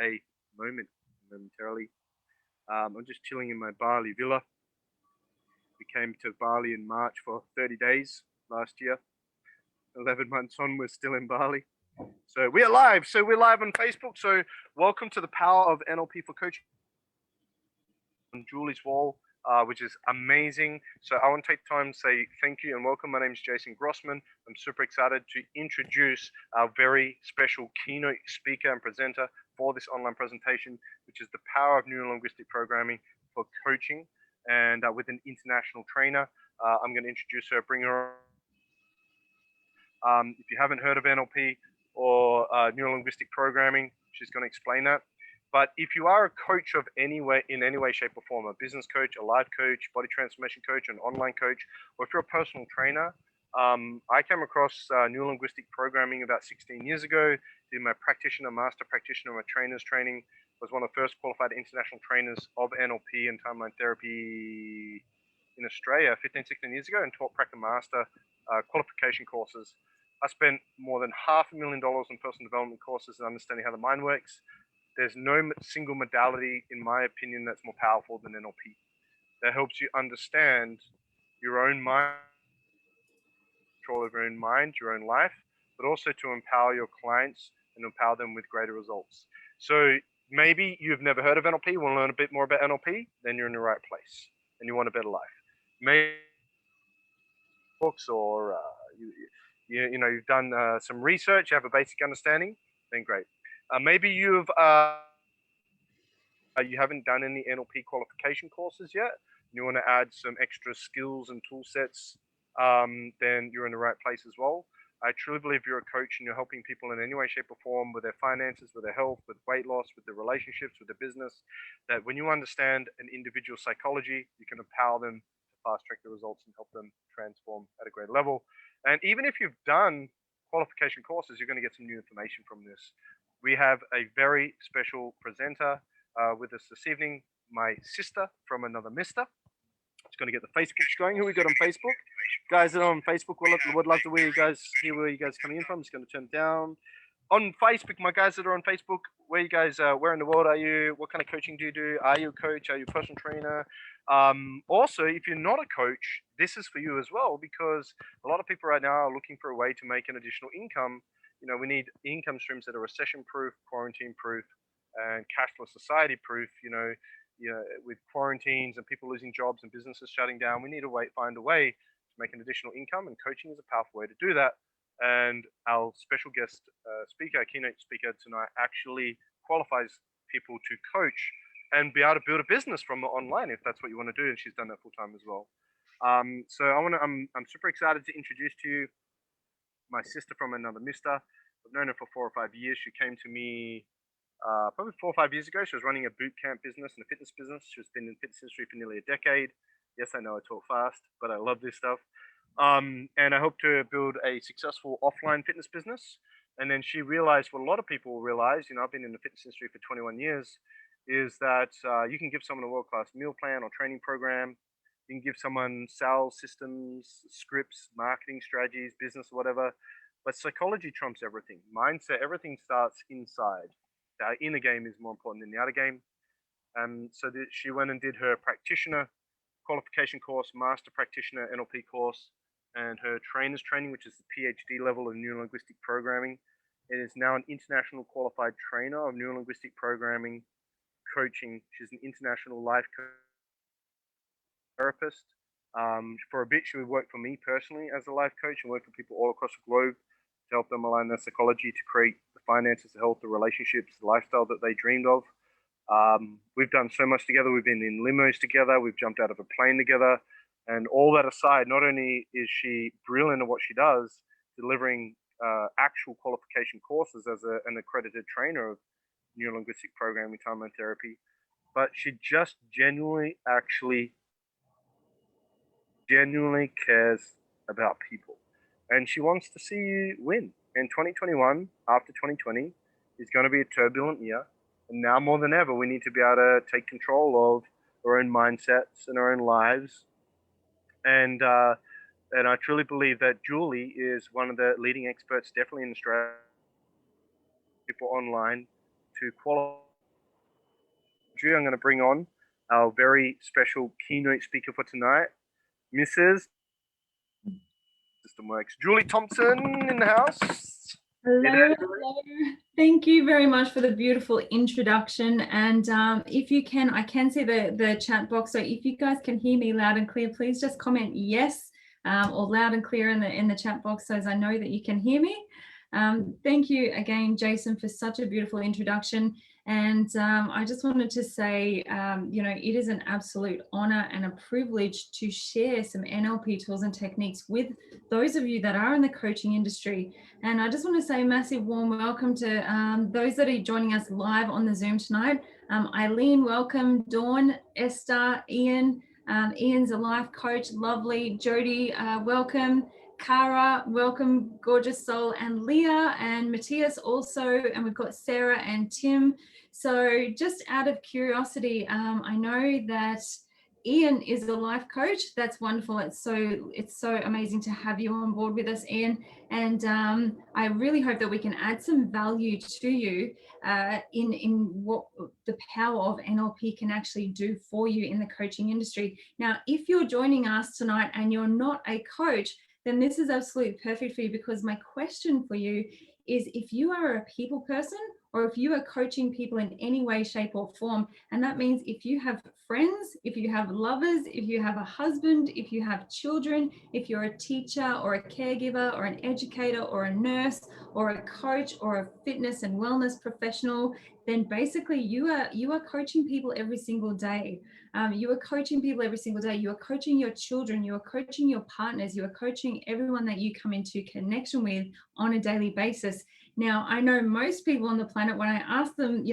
a momentarily. I'm just chilling in my Bali villa. We came to Bali in March for 30 days last year. 11 months on, we're still in Bali. So we're live. So we're live on Facebook. So welcome to the Power of NLP for Coaching on Julie's wall, which is amazing. So I want to take time to say thank you and welcome. My name is Jason Grossman. I'm super excited to introduce our very special keynote speaker and presenter for this online presentation, which is the Power of Neuro-Linguistic Programming for Coaching, and with an international trainer. I'm going to introduce her, bring her on. If you haven't heard of NLP or neuro-linguistic programming, she's going to explain that. But if you are a coach of any way, in any way, shape, or form, a business coach, a life coach, body transformation coach, an online coach, or if you're a personal trainer, I came across neuro-linguistic programming about 16 years ago. Did my practitioner, master practitioner, my trainer's training. Was one of the first qualified international trainers of NLP and timeline therapy in Australia 15, 16 years ago, and taught practice master qualification courses. I spent more than $500,000 on personal development courses and understanding how the mind works. There's no single modality, in my opinion, that's more powerful than NLP. That helps you understand your own mind, control of your own mind, your own life, but also to empower your clients and empower them with greater results. So maybe you've never heard of NLP, you want to learn a bit more about NLP, then you're in the right place and you want a better life. Maybe books or you've done some research, you have a basic understanding, then great. Maybe you haven't done any NLP qualification courses yet, and you want to add some extra skills and tool sets, then you're in the right place as well. I truly believe you're a coach and you're helping people in any way, shape, or form with their finances, with their health, with weight loss, with their relationships, with their business, that when you understand an individual psychology, you can empower them to fast track the results and help them transform at a greater level. And even if you've done qualification courses, you're going to get some new information from this. We have a very special presenter with us this evening, my sister from another mister. It's going to get the Facebooks going. Who we got on Facebook? Guys that are on Facebook, would love to hear where you guys coming in from. I'm just going to turn it down. On Facebook, my guys that are on Facebook, where you guys, where in the world are you? What kind of coaching do you do? Are you a coach? Are you a personal trainer? Also, if you're not a coach, this is for you as well, because a lot of people right now are looking for a way to make an additional income. You know, we need income streams that are recession-proof, quarantine-proof, and cashless society-proof. With quarantines and people losing jobs and businesses shutting down, we need to find a way to make an additional income, and coaching is a powerful way to do that. And our special guest speaker, keynote speaker tonight, actually qualifies people to coach and be able to build a business from online if that's what you want to do. And she's done that full time as well. So I'm super excited to introduce to you my sister from another mister. I've known her for 4 or 5 years. She came to me probably 4 or 5 years ago. She was running a boot camp business and a fitness business. She's been in the fitness industry for nearly a decade. Yes, I know I talk fast, but I love this stuff. And I hope to build a successful offline fitness business. And then she realized what a lot of people realize, I've been in the fitness industry for 21 years, is that you can give someone a world-class meal plan or training program. You can give someone sales systems, scripts, marketing strategies, business, whatever. But psychology trumps everything. Mindset, everything starts inside. The inner game is more important than the outer game. So she went and did her practitioner qualification course, master practitioner NLP course, and her trainer's training, which is the PhD level of neuro-linguistic programming. It is now an international qualified trainer of neuro-linguistic programming coaching. She's an international life therapist. For a bit, she would work for me personally as a life coach and work for people all across the globe to help them align their psychology to create the finances, the health, the relationships, the lifestyle that they dreamed of. We've done so much together. We've been in limos together. We've jumped out of a plane together. And all that aside, not only is she brilliant at what she does, delivering actual qualification courses as an accredited trainer of neuro-linguistic programming, timeline therapy, but she just genuinely cares about people. And she wants to see you win. And 2021, after 2020, is going to be a turbulent year. And now more than ever, we need to be able to take control of our own mindsets and our own lives. And I truly believe that Julie is one of the leading experts, definitely in Australia, people online, to qualify I'm going to bring on our very special keynote speaker for tonight, Mrs. System Works, Julie Thompson in the house. Hello, hello. Thank you very much for the beautiful introduction. And if you can, I can see the chat box. So if you guys can hear me loud and clear, please just comment yes or loud and clear in the chat box so as I know that you can hear me. Thank you again, Jason, for such a beautiful introduction. And I just wanted to say, it is an absolute honor and a privilege to share some NLP tools and techniques with those of you that are in the coaching industry. And I just want to say a massive warm welcome to those that are joining us live on the Zoom tonight. Eileen, welcome. Dawn, Esther, Ian. Ian's a life coach, lovely. Jody, welcome. Cara, welcome, gorgeous soul, and Leah and Matthias also, and we've got Sarah and Tim. So just out of curiosity, I know that Ian is a life coach. That's wonderful. It's so amazing to have you on board with us, Ian. And I really hope that we can add some value to you in what the power of NLP can actually do for you in the coaching industry. Now, if you're joining us tonight and you're not a coach, then this is absolutely perfect for you, because my question for you is, if you are a people person or if you are coaching people in any way, shape or form, and that means if you have friends, if you have lovers, if you have a husband, if you have children, if you're a teacher or a caregiver or an educator or a nurse or a coach or a fitness and wellness professional, then basically you are coaching people every single day. You are coaching people every single day. You are coaching your children. You are coaching your partners. You are coaching everyone that you come into connection with on a daily basis. Now, I know most people on the planet, when I ask them,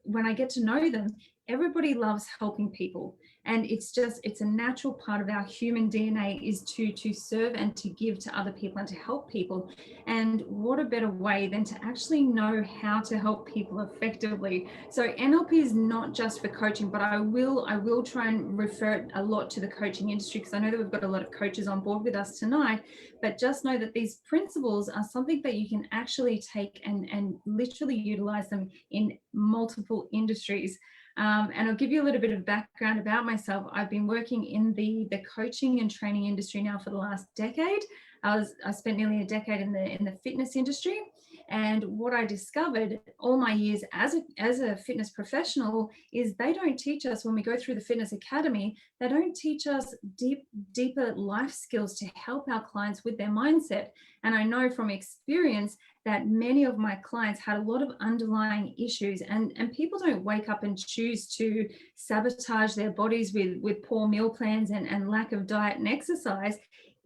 when I get to know them, everybody loves helping people. And it's a natural part of our human DNA is to serve and to give to other people and to help people. And what a better way than to actually know how to help people effectively. So NLP is not just for coaching, but I will try and refer it a lot to the coaching industry, because I know that we've got a lot of coaches on board with us tonight. But just know that these principles are something that you can actually take and literally utilize them in multiple industries. And I'll give you a little bit of background about myself. I've been working in the coaching and training industry now for the last decade. I spent nearly a decade in the fitness industry. And what I discovered all my years as a fitness professional is they don't teach us, when we go through the fitness academy, they don't teach us deeper life skills to help our clients with their mindset. And I know from experience that many of my clients had a lot of underlying issues, and people don't wake up and choose to sabotage their bodies with poor meal plans and lack of diet and exercise.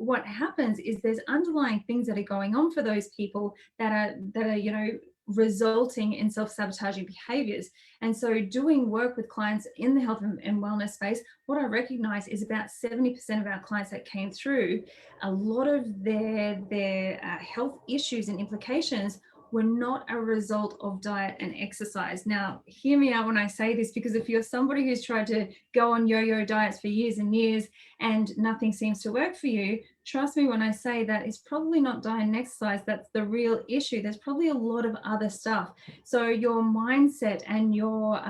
What happens is there's underlying things that are going on for those people that are resulting in self-sabotaging behaviors. And so doing work with clients in the health and wellness space, what I recognize is about 70% of our clients that came through, a lot of their health issues and implications were not a result of diet and exercise. Now, hear me out when I say this, because if you're somebody who's tried to go on yo-yo diets for years and years and nothing seems to work for you, trust me when I say that it's probably not diet and exercise that's the real issue. There's probably a lot of other stuff. So your mindset and your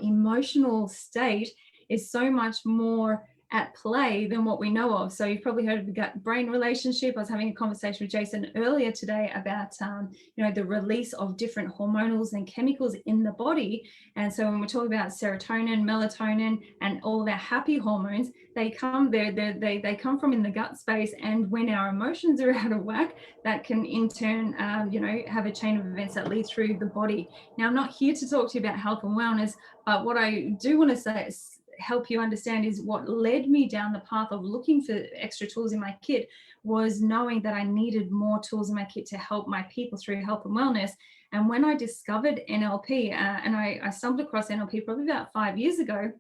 emotional state is so much more at play than what we know of. So you've probably heard of the gut-brain relationship. I was having a conversation with Jason earlier today about the release of different hormonals and chemicals in the body. And so when we're talking about serotonin, melatonin, and all of our happy hormones, they come they come from in the gut space. And when our emotions are out of whack, that can in turn have a chain of events that lead through the body. Now, I'm not here to talk to you about health and wellness, but what I do want to say is help you understand is what led me down the path of looking for extra tools in my kit was knowing that I needed more tools in my kit to help my people through health and wellness. And when I discovered NLP, and I stumbled across NLP probably about 5 years ago,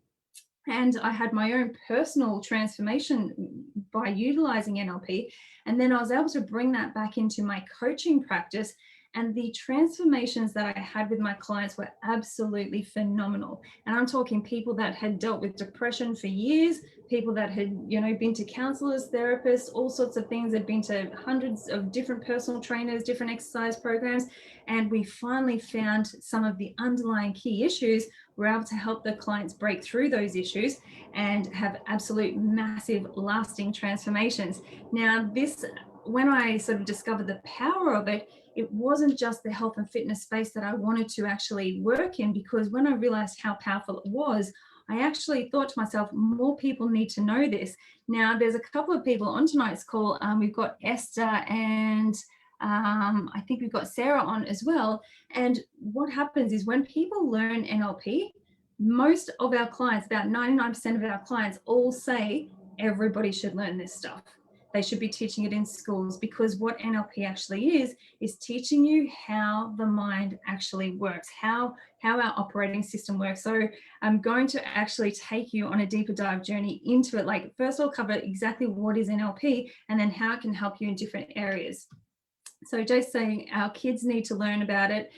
and I had my own personal transformation by utilizing NLP. And then I was able to bring that back into my coaching practice. And the transformations that I had with my clients were absolutely phenomenal. And I'm talking people that had dealt with depression for years, people that had, been to counselors, therapists, all sorts of things, had been to hundreds of different personal trainers, different exercise programs. And we finally found some of the underlying key issues. We're able to help the clients break through those issues and have absolute massive lasting transformations. Now, when I sort of discovered the power of it, it wasn't just the health and fitness space that I wanted to actually work in, because when I realized how powerful it was, I actually thought to myself, more people need to know this. Now, there's a couple of people on tonight's call. We've got Esther and I think we've got Sarah on as well. And what happens is when people learn NLP, most of our clients, about 99% of our clients, all say everybody should learn this stuff. They should be teaching it in schools, because what NLP actually is teaching you how the mind actually works, how our operating system works. So I'm going to actually take you on a deeper dive journey into it. Like, first I'll cover exactly what is NLP and then how it can help you in different areas. So Jay's saying our kids need to learn about it.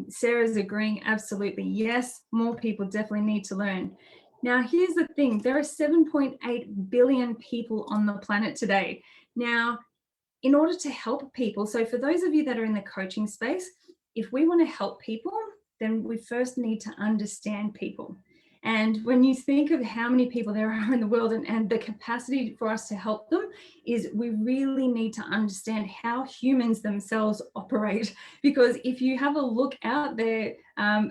Sarah's agreeing, absolutely, yes, more people definitely need to learn. Now, here's the thing, there are 7.8 billion people on the planet today. Now, in order to help people, so for those of you that are in the coaching space, if we want to help people, then we first need to understand people. And when you think of how many people there are in the world and the capacity for us to help them, is we really need to understand how humans themselves operate. Because if you have a look out there,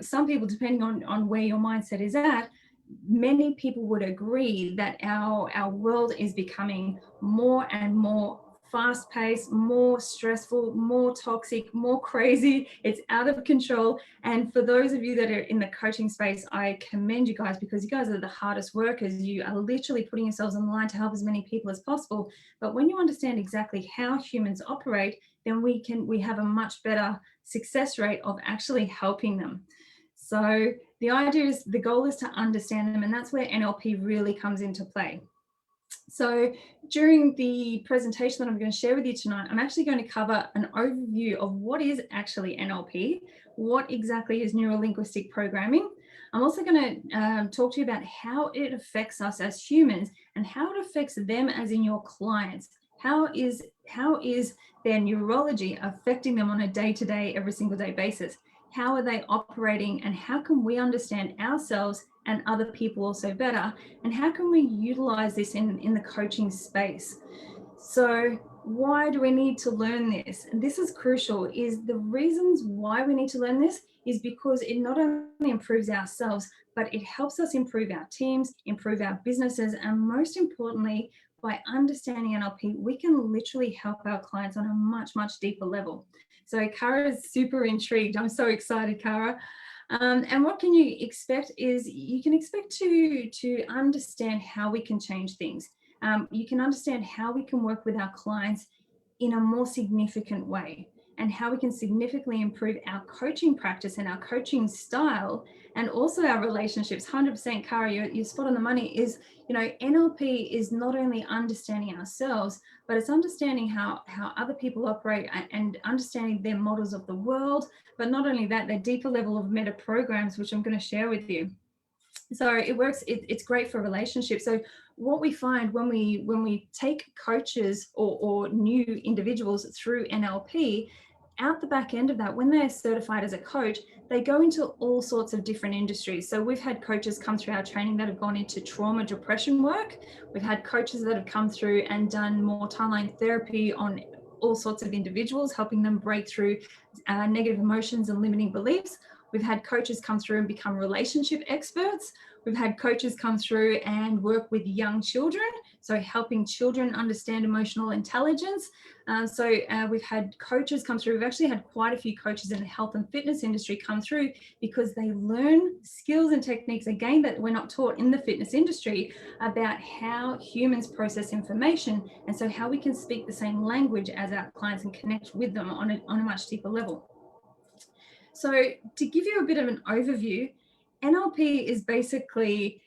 some people, depending on where your mindset is at, many people would agree that our world is becoming more and more fast-paced, more stressful, more toxic, more crazy. It's out of control. And for those of you that are in the coaching space, I commend you guys, because you guys are the hardest workers. You are literally putting yourselves on the line to help as many people as possible. But when you understand exactly how humans operate, then we have a much better success rate of actually helping them. So the idea is, the goal is to understand them, and that's where NLP really comes into play. So during the presentation that I'm going to share with you tonight, I'm actually going to cover an overview of what is actually NLP, what exactly is neuro-linguistic programming. I'm also going to talk to you about how it affects us as humans and how it affects them as in your clients. How is their neurology affecting them on a day-to-day, every single day basis? How are they operating, and how can we understand ourselves and other people also better? And how can we utilize this in the coaching space? So why do we need to learn this? And this is crucial, is the reasons why we need to learn this is because it not only improves ourselves, but it helps us improve our teams, improve our businesses, and most importantly, by understanding NLP, we can literally help our clients on a much, much deeper level. So Cara is super intrigued. I'm so excited, Cara. And what can you expect is you can expect to understand how we can change things. You can understand how we can work with our clients in a more significant way, and how we can significantly improve our coaching practice and our coaching style, and also our relationships. 100%, Cara, you're spot on the money. Is, NLP is not only understanding ourselves, but it's understanding how other people operate and understanding their models of the world. But not only that, their deeper level of meta programs, which I'm going to share with you. So it works, it's great for relationships. So what we find when we take coaches or new individuals through NLP, out the back end of that, when they're certified as a coach, they go into all sorts of different industries. So we've had coaches come through our training that have gone into trauma, depression work. We've had coaches that have come through and done more timeline therapy on all sorts of individuals, helping them break through negative emotions and limiting beliefs. We've had coaches come through and become relationship experts. We've had coaches come through and work with young children, so helping children understand emotional intelligence. We've had coaches come through. We've actually had quite a few coaches in the health and fitness industry come through, because they learn skills and techniques, again, that we're not taught in the fitness industry, about how humans process information, and so how we can speak the same language as our clients and connect with them on a much deeper level. So to give you a bit of an overview, NLP is basically,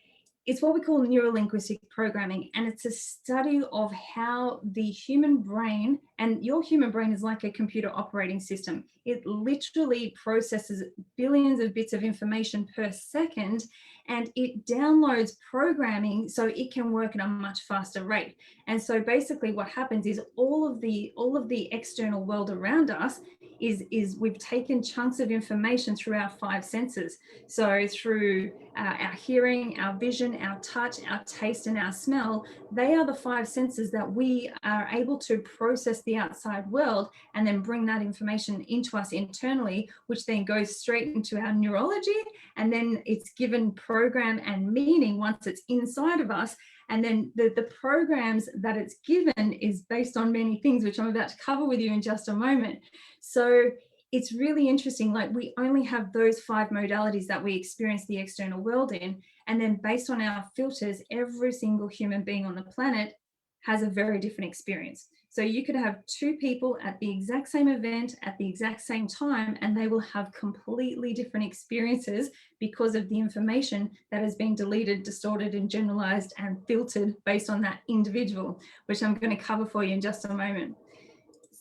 it's what we call neurolinguistic programming, and it's a study of how the human brain, and your human brain is like a computer operating system. It literally processes billions of bits of information per second, and it downloads programming so it can work at a much faster rate. And so basically what happens is all of the external world around us is we've taken chunks of information through our 5 senses. So through our hearing, our vision, our touch, our taste, and our smell, they are the 5 senses that we are able to process the outside world and then bring that information into us internally, which then goes straight into our neurology, and then it's given program and meaning once it's inside of us. And then the programs that it's given is based on many things, which I'm about to cover with you in just a moment. So it's really interesting. Like, we only have those 5 modalities that we experience the external world in. And then based on our filters, every single human being on the planet has a very different experience. So you could have 2 people at the exact same event at the exact same time, and they will have completely different experiences because of the information that has been deleted, distorted, and generalized and filtered based on that individual, which I'm going to cover for you in just a moment.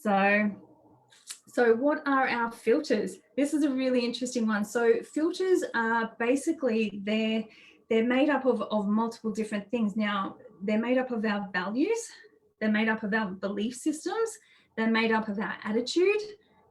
So what are our filters? This is a really interesting one. So filters are basically, they're made up of multiple different things. Now, they're made up of our values, they're made up of our belief systems, they're made up of our attitude,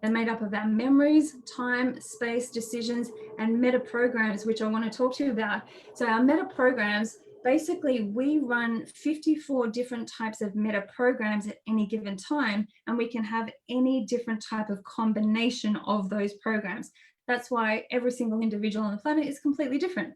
they're made up of our memories, time, space, decisions, and meta programs, which I want to talk to you about. So our meta programs, basically, we run 54 different types of meta programs at any given time, and we can have any different type of combination of those programs. That's why every single individual on the planet is completely different.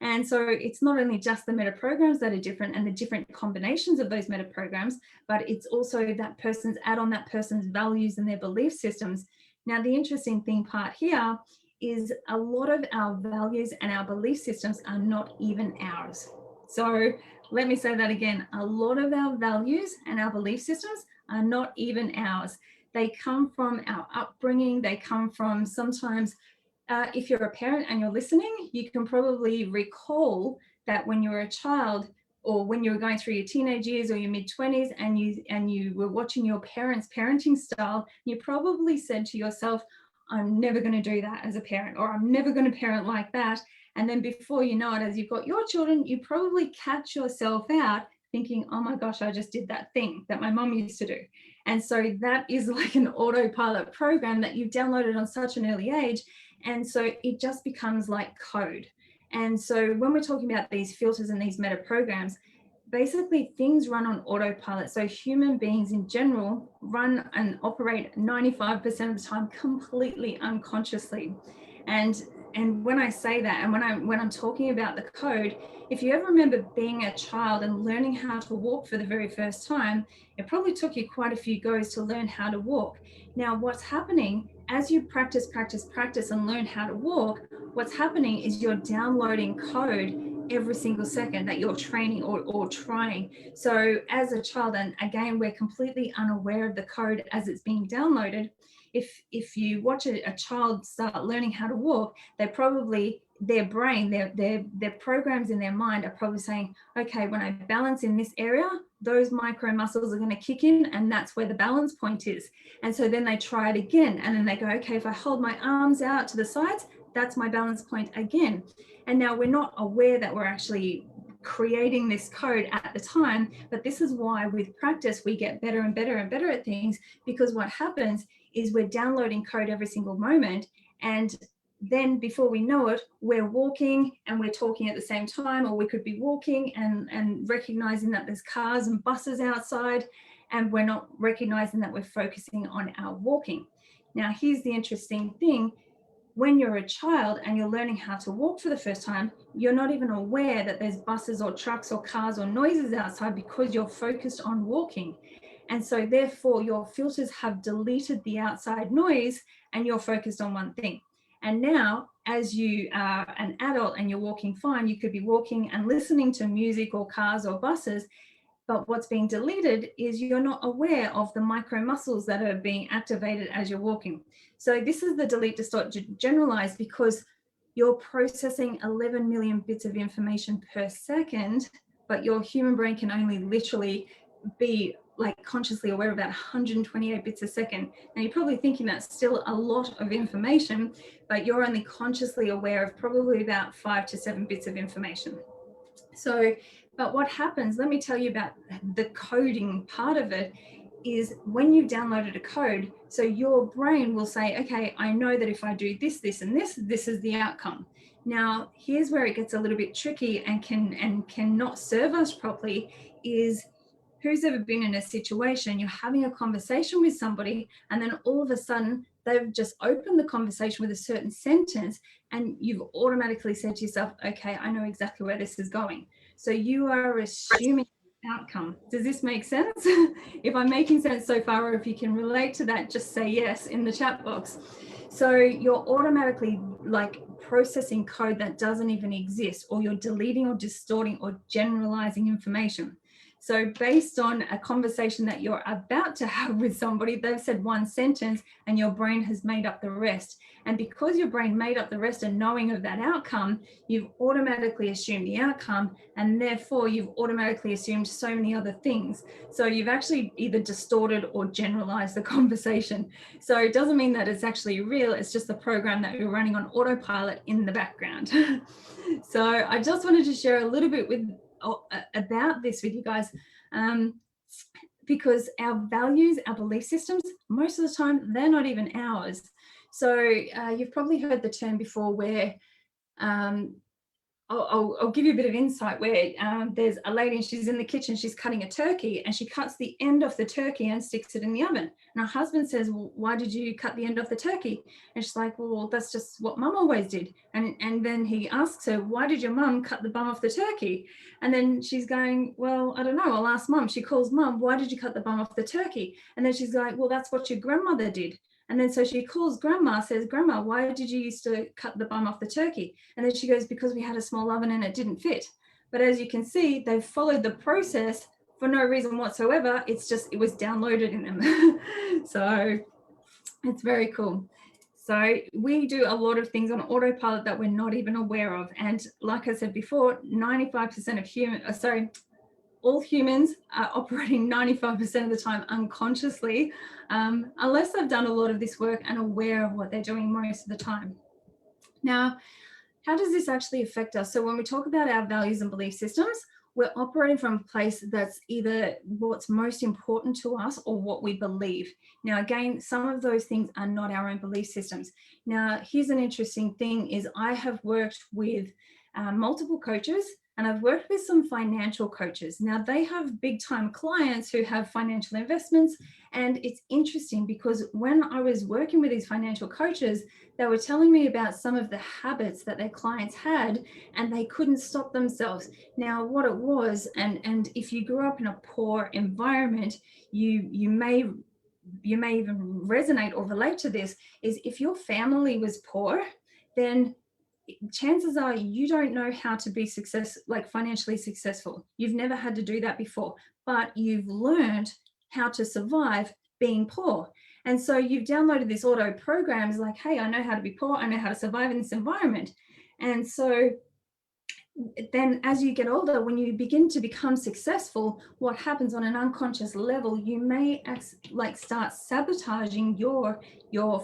And so it's not only just the meta programs that are different and the different combinations of those meta programs, but it's also that person's add-on, that person's values and their belief systems. Now, the interesting thing part here is a lot of our values and our belief systems are not even ours. So let me say that again. A lot of our values and our belief systems are not even ours. They come from our upbringing. They come from sometimes, if you're a parent and you're listening, you can probably recall that when you were a child, or when you were going through your teenage years or your mid-20s, and you were watching your parents' parenting style, you probably said to yourself, I'm never going to do that as a parent, or I'm never going to parent like that. And then before you know it, as you've got your children, you probably catch yourself out thinking, oh my gosh, I just did that thing that my mom used to do. And so that is like an autopilot program that you've downloaded on such an early age. And so it just becomes like code. And so when we're talking about these filters and these meta programs, basically things run on autopilot. So human beings in general run and operate 95% of the time completely unconsciously. And when I say that, and when I'm talking about the code, if you ever remember being a child and learning how to walk for the very first time, it probably took you quite a few goes to learn how to walk. Now, what's happening as you practice and learn how to walk, what's happening is you're downloading code every single second that you're training or trying. So as a child, and again, we're completely unaware of the code as it's being downloaded. If you watch a child start learning how to walk, they probably, their brain, their programs in their mind are probably saying, okay, when I balance in this area, those micro muscles are going to kick in, and that's where the balance point is. And so then they try it again, and then they go, okay, if I hold my arms out to the sides, that's my balance point again. And now we're not aware that we're actually creating this code at the time, but this is why with practice we get better and better and better at things, because what happens is we're downloading code every single moment, and then before we know it, we're walking and we're talking at the same time, or we could be walking and recognizing that there's cars and buses outside, and we're not recognizing that we're focusing on our walking. Now, here's the interesting thing. When you're a child and you're learning how to walk for the first time, you're not even aware that there's buses or trucks or cars or noises outside, because you're focused on walking. And so therefore your filters have deleted the outside noise and you're focused on one thing. And now, as you are an adult and you're walking fine, you could be walking and listening to music or cars or buses, but what's being deleted is you're not aware of the micro muscles that are being activated as you're walking. So this is the delete, distort, generalize, because you're processing 11 million bits of information per second, but your human brain can only literally be like consciously aware of about 128 bits a second. Now you're probably thinking that's still a lot of information, but you're only consciously aware of probably about 5 to 7 bits of information. So, but what happens, let me tell you about the coding part of it, is when you've downloaded a code, so your brain will say, okay, I know that if I do this, this, and this is the outcome. Now, here's where it gets a little bit tricky and cannot serve us properly is, who's ever been in a situation, you're having a conversation with somebody, and then all of a sudden they've just opened the conversation with a certain sentence, and you've automatically said to yourself, okay, I know exactly where this is going. So you are assuming outcome. Does this make sense? If I'm making sense so far, or if you can relate to that, just say yes in the chat box. So you're automatically like processing code that doesn't even exist, or you're deleting or distorting or generalizing information. So based on a conversation that you're about to have with somebody, they've said one sentence and your brain has made up the rest. And because your brain made up the rest and knowing of that outcome, you've automatically assumed the outcome, and therefore you've automatically assumed so many other things. So you've actually either distorted or generalized the conversation. So it doesn't mean that it's actually real, it's just the program that you're running on autopilot in the background. So I just wanted to share a little bit about this with you guys, because our values, our belief systems, most of the time, they're not even ours. So you've probably heard the term before where I'll give you a bit of insight where there's a lady and she's in the kitchen, she's cutting a turkey, and she cuts the end off the turkey and sticks it in the oven. And her husband says, well, why did you cut the end off the turkey? And she's like, well, that's just what mum always did. And then he asks her, why did your mum cut the bum off the turkey? And then she's going, well, I don't know, I'll ask mum. She calls mum, why did you cut the bum off the turkey? And then she's like, well, that's what your grandmother did. And then so she calls grandma, says, grandma, why did you used to cut the bum off the turkey? And then she goes, because we had a small oven and it didn't fit. But as you can see, they've followed the process for no reason whatsoever. It's just, it was downloaded in them. So it's very cool. So we do a lot of things on autopilot that we're not even aware of. And like I said before, 95% of all humans are operating 95% of the time unconsciously, unless they've done a lot of this work and aware of what they're doing most of the time. Now, how does this actually affect us? So when we talk about our values and belief systems, we're operating from a place that's either what's most important to us or what we believe. Now, again, some of those things are not our own belief systems. Now, here's an interesting thing is I have worked with multiple coaches, and I've worked with some financial coaches. Now they have big time clients who have financial investments. And it's interesting because when I was working with these financial coaches, they were telling me about some of the habits that their clients had, and they couldn't stop themselves. Now, what it was, and if you grew up in a poor environment, you may even resonate or relate to this, is if your family was poor, then chances are you don't know how to be financially successful. You've never had to do that before, but you've learned how to survive being poor. And so you've downloaded this auto program, is like, hey, I know how to be poor, I know how to survive in this environment. And so then as you get older, when you begin to become successful, what happens on an unconscious level, you may start sabotaging your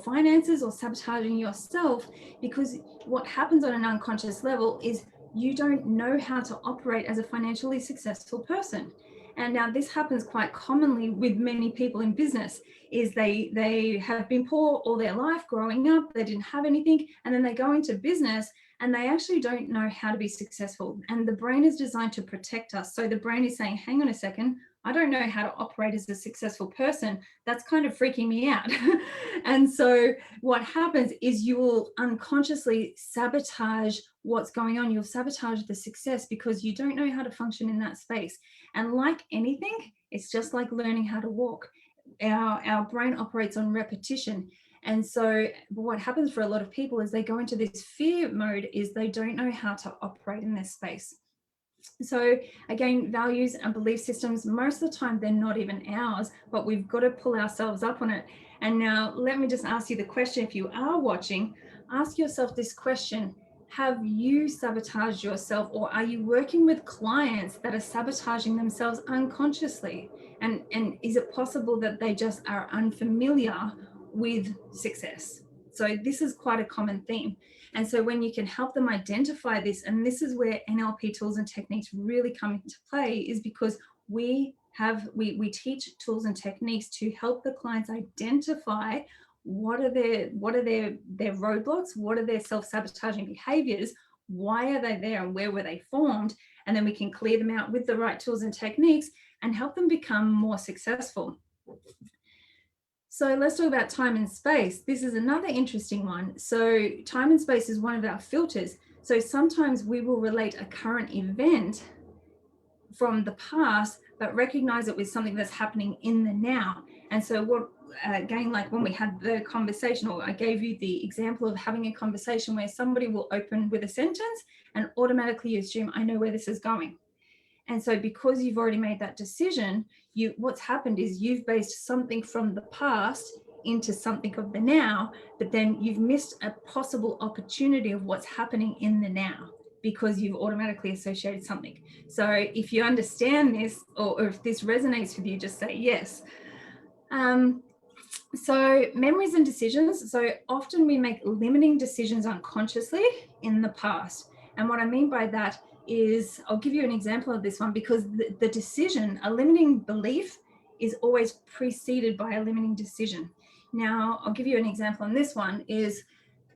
finances or sabotaging yourself, because what happens on an unconscious level is you don't know how to operate as a financially successful person. And now this happens quite commonly with many people in business, is they have been poor all their life growing up, they didn't have anything, and then they go into business and they actually don't know how to be successful. And the brain is designed to protect us. So the brain is saying, hang on a second, I don't know how to operate as a successful person. That's kind of freaking me out. And so what happens is you will unconsciously sabotage what's going on. You'll sabotage the success because you don't know how to function in that space. And like anything, it's just like learning how to walk. Our brain operates on repetition. And so what happens for a lot of people is they go into this fear mode, is they don't know how to operate in this space. So again, values and belief systems, most of the time they're not even ours, but we've got to pull ourselves up on it. And now let me just ask you the question, if you are watching, ask yourself this question: have you sabotaged yourself, or are you working with clients that are sabotaging themselves unconsciously? And is it possible that they just are unfamiliar with success? So this is quite a common theme. And so when you can help them identify this, and this is where NLP tools and techniques really come into play, is because we teach tools and techniques to help the clients identify what are their roadblocks, what are their self-sabotaging behaviors, why are they there, and where were they formed, and then we can clear them out with the right tools and techniques and help them become more successful. So let's talk about time and space. This is another interesting one. So time and space is one of our filters. So sometimes we will relate a current event from the past, but recognize it with something that's happening in the now. And so what, again, like when we had the conversation, or I gave you the example of having a conversation where somebody will open with a sentence and automatically assume, I know where this is going. And so because you've already made that decision, what's happened is you've based something from the past into something of the now, but then you've missed a possible opportunity of what's happening in the now, because you've automatically associated something. So if you understand this, or if this resonates with you, just say yes. So memories and decisions. So often we make limiting decisions unconsciously in the past. And what I mean by that is, I'll give you an example of this one, because the decision, a limiting belief, is always preceded by a limiting decision. Now, I'll give you an example on this one. Is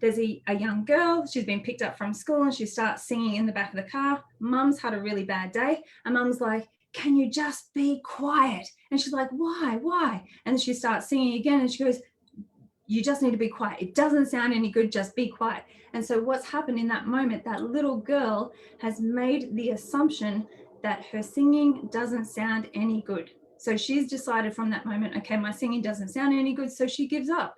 there's a young girl, she's been picked up from school and she starts singing in the back of the car. Mum's had a really bad day, and mum's like, can you just be quiet? And she's like, why? And then she starts singing again and she goes, you just need to be quiet. It doesn't sound any good, just be quiet. And so what's happened in that moment, that little girl has made the assumption that her singing doesn't sound any good. So she's decided from that moment, okay, my singing doesn't sound any good, so she gives up.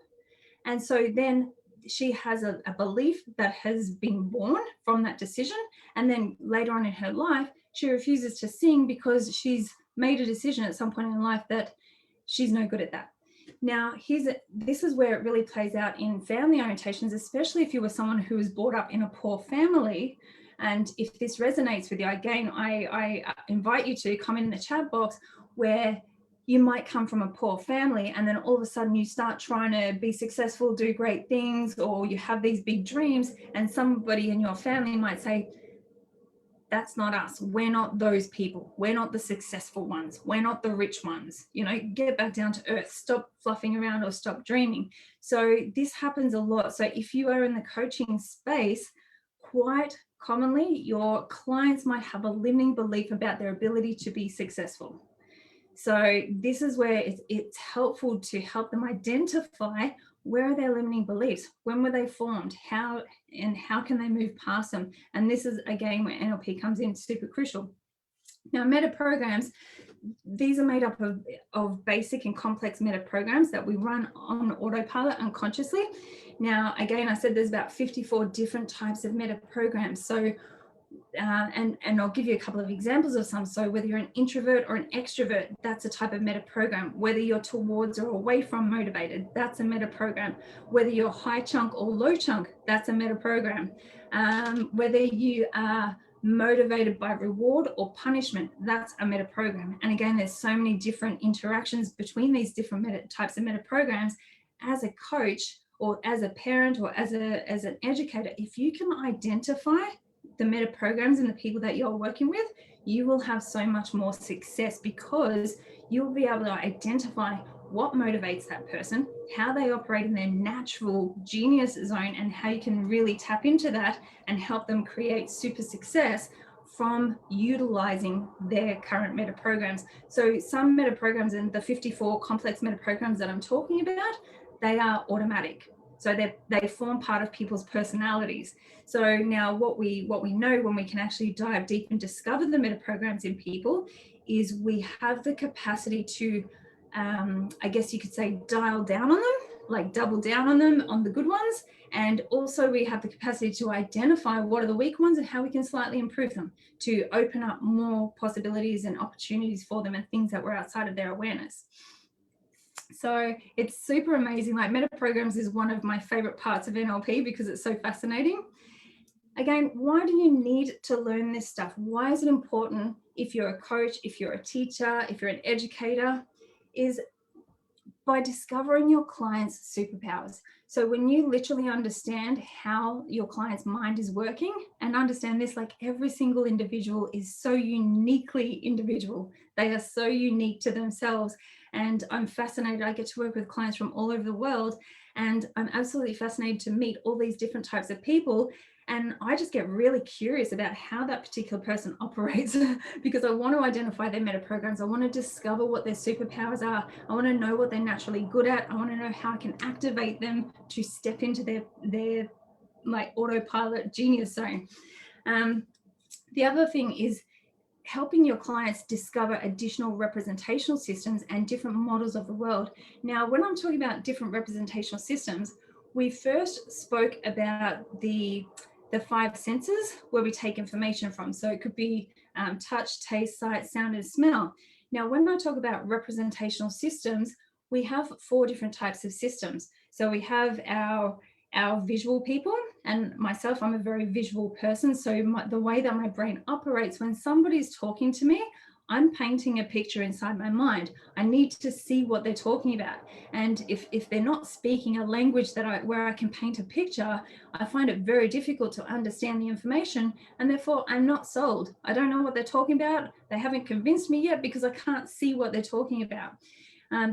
And so then she has a belief that has been born from that decision. And then later on in her life, she refuses to sing because she's made a decision at some point in life that she's no good at that. Now, this is where it really plays out in family orientations, especially if you were someone who was brought up in a poor family. And if this resonates with you, again, I invite you to comment in the chat box where you might come from a poor family, and then all of a sudden you start trying to be successful, do great things, or you have these big dreams, and somebody in your family might say, that's not us. We're not those people. We're not the successful ones. We're not the rich ones. Get back down to earth. Stop fluffing around or stop dreaming. So this happens a lot. So if you are in the coaching space, quite commonly your clients might have a limiting belief about their ability to be successful. So this is where it's helpful to help them identify, where are their limiting beliefs? When were they formed? How can they move past them? And this is, again, where NLP comes in super crucial. Now, meta programs, these are made up of basic and complex meta programs that we run on autopilot unconsciously. Now, again, I said there's about 54 different types of meta programs. So and I'll give you a couple of examples of some. So whether you're an introvert or an extrovert, that's a type of meta program. Whether you're towards or away from motivated, that's a meta program. Whether you're high chunk or low chunk, that's a meta program. Whether you are motivated by reward or punishment, that's a meta program. And again, there's so many different interactions between these different types of meta programs. As a coach or as a parent or as an educator, if you can identify the meta programs and the people that you're working with, you will have so much more success, because you'll be able to identify what motivates that person, how they operate in their natural genius zone, and how you can really tap into that and help them create super success from utilizing their current meta programs. So some meta programs, and the 54 complex meta programs that I'm talking about, they are automatic. So they form part of people's personalities. So now what we know when we can actually dive deep and discover the meta programs in people is we have the capacity to, I guess you could say, dial down on them, like double down on them, on the good ones. And also we have the capacity to identify what are the weak ones and how we can slightly improve them to open up more possibilities and opportunities for them and things that were outside of their awareness. So it's super amazing. Like, meta programs is one of my favorite parts of NLP because it's so fascinating. Again, why do you need to learn this stuff? Why is it important if you're a coach, if you're a teacher, if you're an educator? Is by discovering your clients' superpowers. So when you literally understand how your client's mind is working and understand this, like every single individual is so uniquely individual. They are so unique to themselves. And I'm fascinated. I get to work with clients from all over the world. And I'm absolutely fascinated to meet all these different types of people. And I just get really curious about how that particular person operates because I want to identify their meta programs. I want to discover what their superpowers are. I want to know what they're naturally good at. I want to know how I can activate them to step into their like autopilot genius zone. The other thing is helping your clients discover additional representational systems and different models of the world. Now, when I'm talking about different representational systems, we first spoke about the 5 senses where we take information from. So it could be touch, taste, sight, sound, and smell. Now, when I talk about representational systems, we have 4 different types of systems. So we have our visual people, and myself, I'm a very visual person. So the way that my brain operates, when somebody's talking to me, I'm painting a picture inside my mind. I need to see what they're talking about. And if they're not speaking a language where I can paint a picture, I find it very difficult to understand the information, and therefore I'm not sold. I don't know what they're talking about. They haven't convinced me yet because I can't see what they're talking about.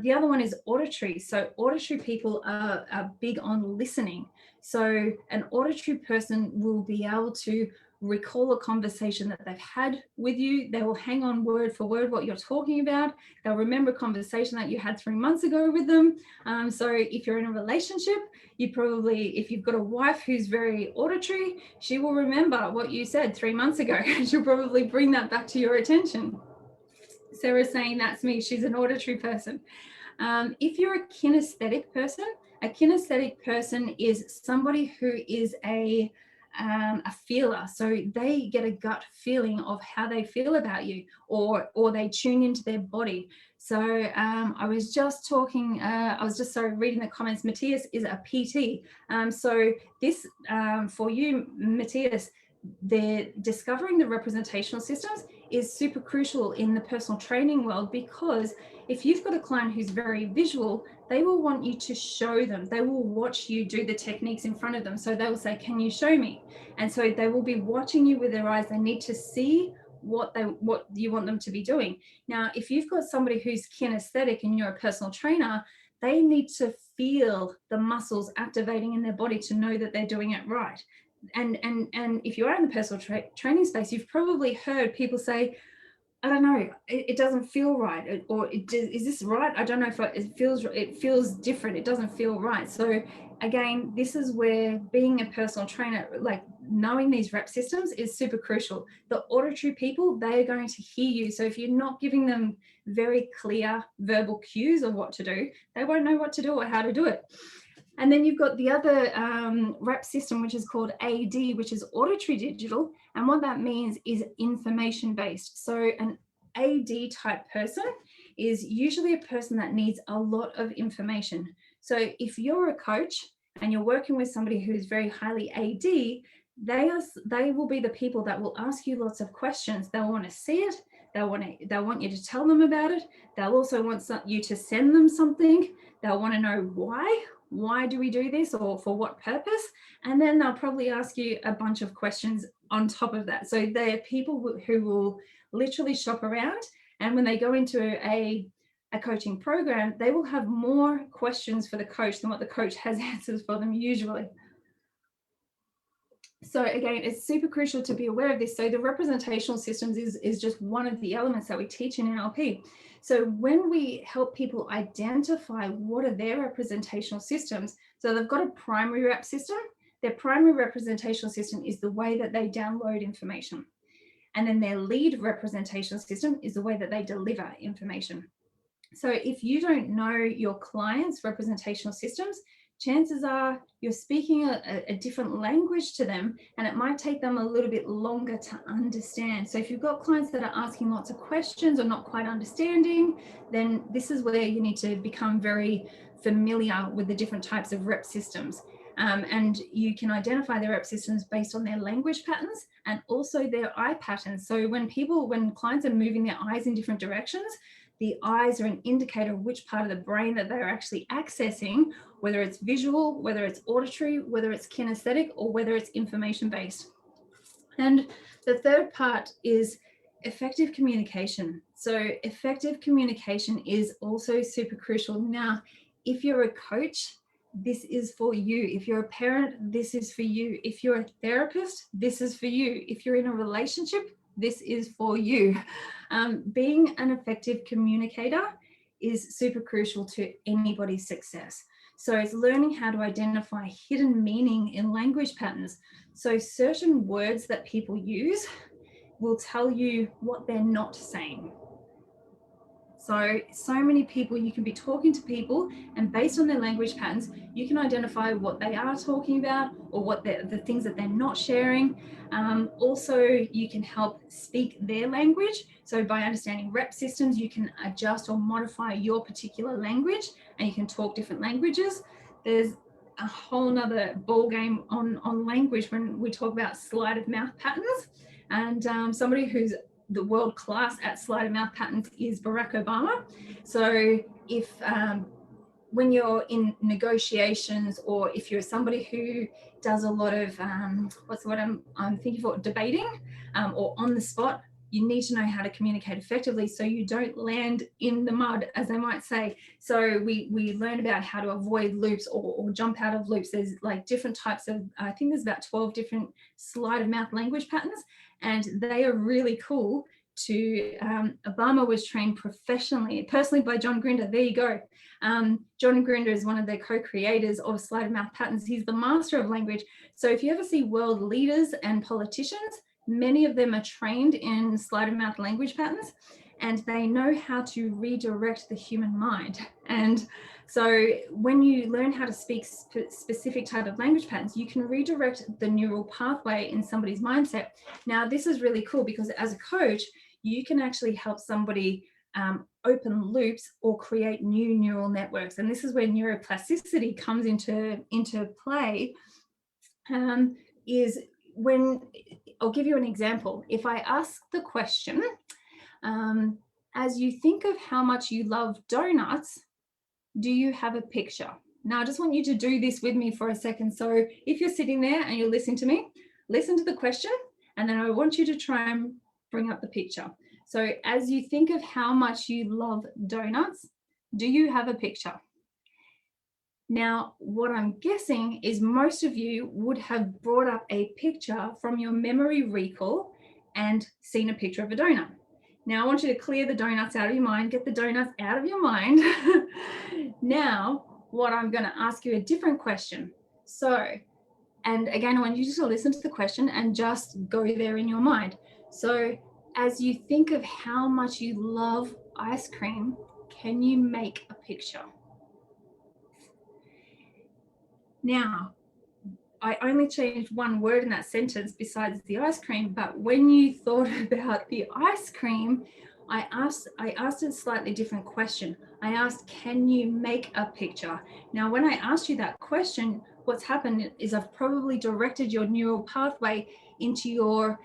The other one is auditory. So auditory people are big on listening. So an auditory person will be able to recall a conversation that they've had with you. They will hang on word for word what you're talking about. They'll remember a conversation that you had 3 months ago with them. So if you're in a relationship, if you've got a wife who's very auditory, she will remember what you said 3 months ago. She'll probably bring that back to your attention. Sarah's saying that's me. She's an auditory person. If you're a kinesthetic person is somebody who is a feeler. So they get a gut feeling of how they feel about you, or they tune into their body. So I was just reading the comments. Matthias is a PT. So this for you, Matthias, they're discovering the representational systems is super crucial in the personal training world, because if you've got a client who's very visual, they will want you to show them. They will watch you do the techniques in front of them. So they will say, can you show me? And so they will be watching you with their eyes. They need to see what you want them to be doing. Now, if you've got somebody who's kinesthetic and you're a personal trainer, they need to feel the muscles activating in their body to know that they're doing it right. And if you are in the personal training space, you've probably heard people say, I don't know, it doesn't feel right, or is this right? I don't know if it feels different. It doesn't feel right. So again, this is where being a personal trainer, like knowing these rep systems, is super crucial. The auditory people, they are going to hear you. So if you're not giving them very clear verbal cues of what to do, they won't know what to do or how to do it. And then you've got the other rep system, which is called AD, which is auditory digital. And what that means is information based. So an AD type person is usually a person that needs a lot of information. So if you're a coach and you're working with somebody who is very highly AD, they will be the people that will ask you lots of questions. They'll want to see it. They'll want you to tell them about it. They'll also want you to send them something. They'll want to know why do we do this, or for what purpose? And then they'll probably ask you a bunch of questions on top of that. So they're people who will literally shop around, and when they go into a coaching program, they will have more questions for the coach than what the coach has answers for them usually. So again, it's super crucial to be aware of this. So the representational systems is just one of the elements that we teach in NLP. So when we help people identify what are their representational systems, so they've got a primary rep system. Their primary representational system is the way that they download information. And then their lead representational system is the way that they deliver information. So if you don't know your clients' representational systems, chances are you're speaking a different language to them, and it might take them a little bit longer to understand. So if you've got clients that are asking lots of questions or not quite understanding, then this is where you need to become very familiar with the different types of rep systems. And you can identify their rep systems based on their language patterns and also their eye patterns. So when clients are moving their eyes in different directions, the eyes are an indicator of which part of the brain that they're actually accessing, whether it's visual, whether it's auditory, whether it's kinesthetic, or whether it's information-based. And the third part is effective communication. So effective communication is also super crucial. Now, if you're a coach, this is for you. If you're a parent, this is for you. If you're a therapist, this is for you. If you're in a relationship, this is for you. Being an effective communicator is super crucial to anybody's success. So it's learning how to identify hidden meaning in language patterns. So certain words that people use will tell you what they're not saying. So many people, you can be talking to people and based on their language patterns, you can identify what they are talking about or what the things that they're not sharing. Also, you can help speak their language. So by understanding rep systems, you can adjust or modify your particular language and you can talk different languages. There's a whole nother ball game on language when we talk about sleight of mouth patterns. And somebody who's the world class at sleight of mouth patterns is Barack Obama. So if when you're in negotiations, or if you're somebody who does a lot of what's the word I'm thinking for, debating or on the spot, you need to know how to communicate effectively so you don't land in the mud, as they might say. So we learn about how to avoid loops or jump out of loops. There's like different types of, I think there's about 12 different sleight of mouth language patterns, and they are really cool to, Obama was trained personally by John Grinder. There you go. John Grinder is one of the co-creators of sleight of mouth patterns. He's the master of language. So if you ever see world leaders and politicians, many of them are trained in sleight of mouth language patterns, and they know how to redirect the human mind. And so when you learn how to speak specific type of language patterns, you can redirect the neural pathway in somebody's mindset. Now, this is really cool because as a coach, you can actually help somebody open loops or create new neural networks. And this is where neuroplasticity comes into play, is when, I'll give you an example. If I ask the question, as you think of how much you love donuts, do you have a picture? Now, I just want you to do this with me for a second. So if you're sitting there and you're listening to me, listen to the question, and then I want you to try and bring up the picture. So as you think of how much you love donuts, do you have a picture? Now, what I'm guessing is most of you would have brought up a picture from your memory recall and seen a picture of a donut. Now, I want you to clear the donuts out of your mind, get the donuts out of your mind. Now, what I'm going to ask you a different question. So, and again, I want you to listen to the question and just go there in your mind. So, as you think of how much you love ice cream, can you make a picture? Now, I only changed one word in that sentence besides the ice cream, but when you thought about the ice cream, I asked a slightly different question. I asked, can you make a picture? Now, when I asked you that question, what's happened is I've probably directed your neural pathway into your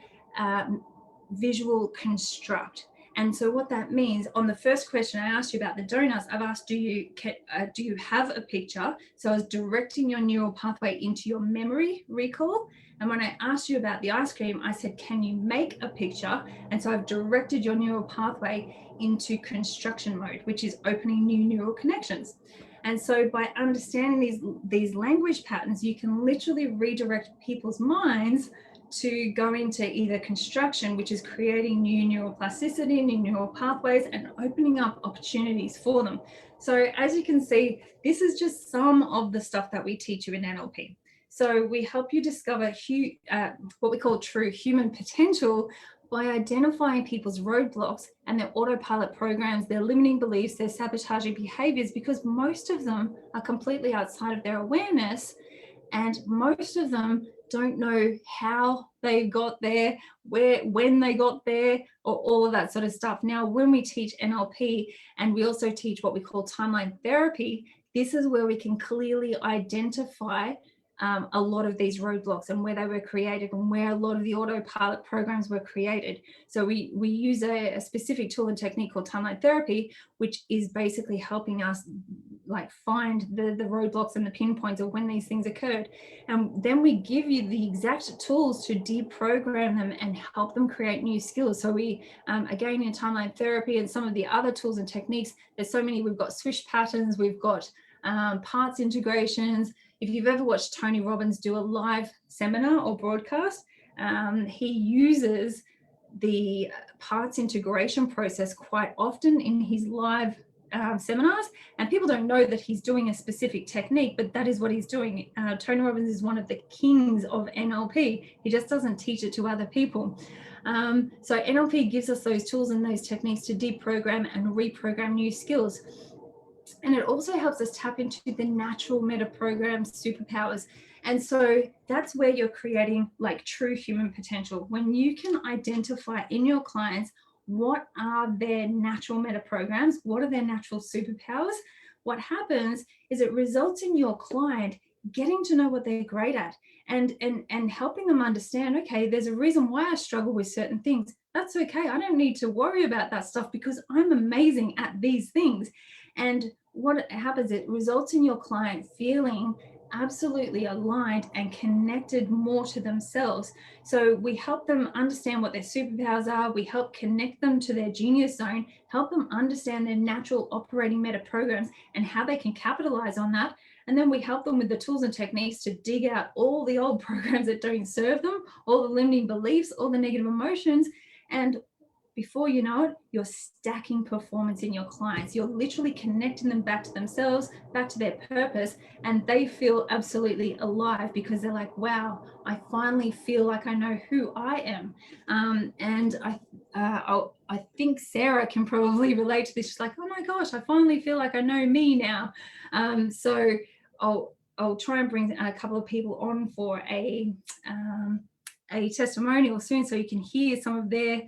visual construct. And so what that means, on the first question I asked you about the donuts, I've asked, do you have a picture? So I was directing your neural pathway into your memory recall. And when I asked you about the ice cream, I said, can you make a picture? And so I've directed your neural pathway into construction mode, which is opening new neural connections. And so by understanding these language patterns, you can literally redirect people's minds to go into either construction, which is creating new neuroplasticity, new neural pathways, and opening up opportunities for them. So as you can see, this is just some of the stuff that we teach you in NLP. So we help you discover what we call true human potential by identifying people's roadblocks and their autopilot programs, their limiting beliefs, their sabotaging behaviors, because most of them are completely outside of their awareness, and most of them don't know how they got there, when they got there, or all of that sort of stuff. Now, when we teach NLP, and we also teach what we call timeline therapy, this is where we can clearly identify a lot of these roadblocks and where they were created and where a lot of the autopilot programs were created. So we use a specific tool and technique called timeline therapy, which is basically helping us like find the roadblocks and the pinpoints of when these things occurred. And then we give you the exact tools to deprogram them and help them create new skills. So we, again, in timeline therapy and some of the other tools and techniques, there's so many. We've got swish patterns, we've got parts integrations. If you've ever watched Tony Robbins do a live seminar or broadcast, he uses the parts integration process quite often in his live seminars, and people don't know that he's doing a specific technique, but that is what he's doing. Tony Robbins is one of the kings of NLP. He just doesn't teach it to other people. So NLP gives us those tools and those techniques to deprogram and reprogram new skills. And it also helps us tap into the natural meta program superpowers. And so that's where you're creating like true human potential. When you can identify in your clients what are their natural meta programs, what are their natural superpowers, what happens is it results in your client getting to know what they're great at and helping them understand, okay, there's a reason why I struggle with certain things. That's okay. I don't need to worry about that stuff because I'm amazing at these things. And what happens, it results in your client feeling absolutely aligned and connected more to themselves. So we help them understand what their superpowers are. We help connect them to their genius zone, help them understand their natural operating meta programs and how they can capitalize on that. And then we help them with the tools and techniques to dig out all the old programs that don't serve them, all the limiting beliefs, all the negative emotions. And before you know it, you're stacking performance in your clients. You're literally connecting them back to themselves, back to their purpose, and they feel absolutely alive because they're like, wow, I finally feel like I know who I am. And I think Sarah can probably relate to this. She's like, oh my gosh, I finally feel like I know me now. So I'll try and bring a couple of people on for a testimonial soon so you can hear some of their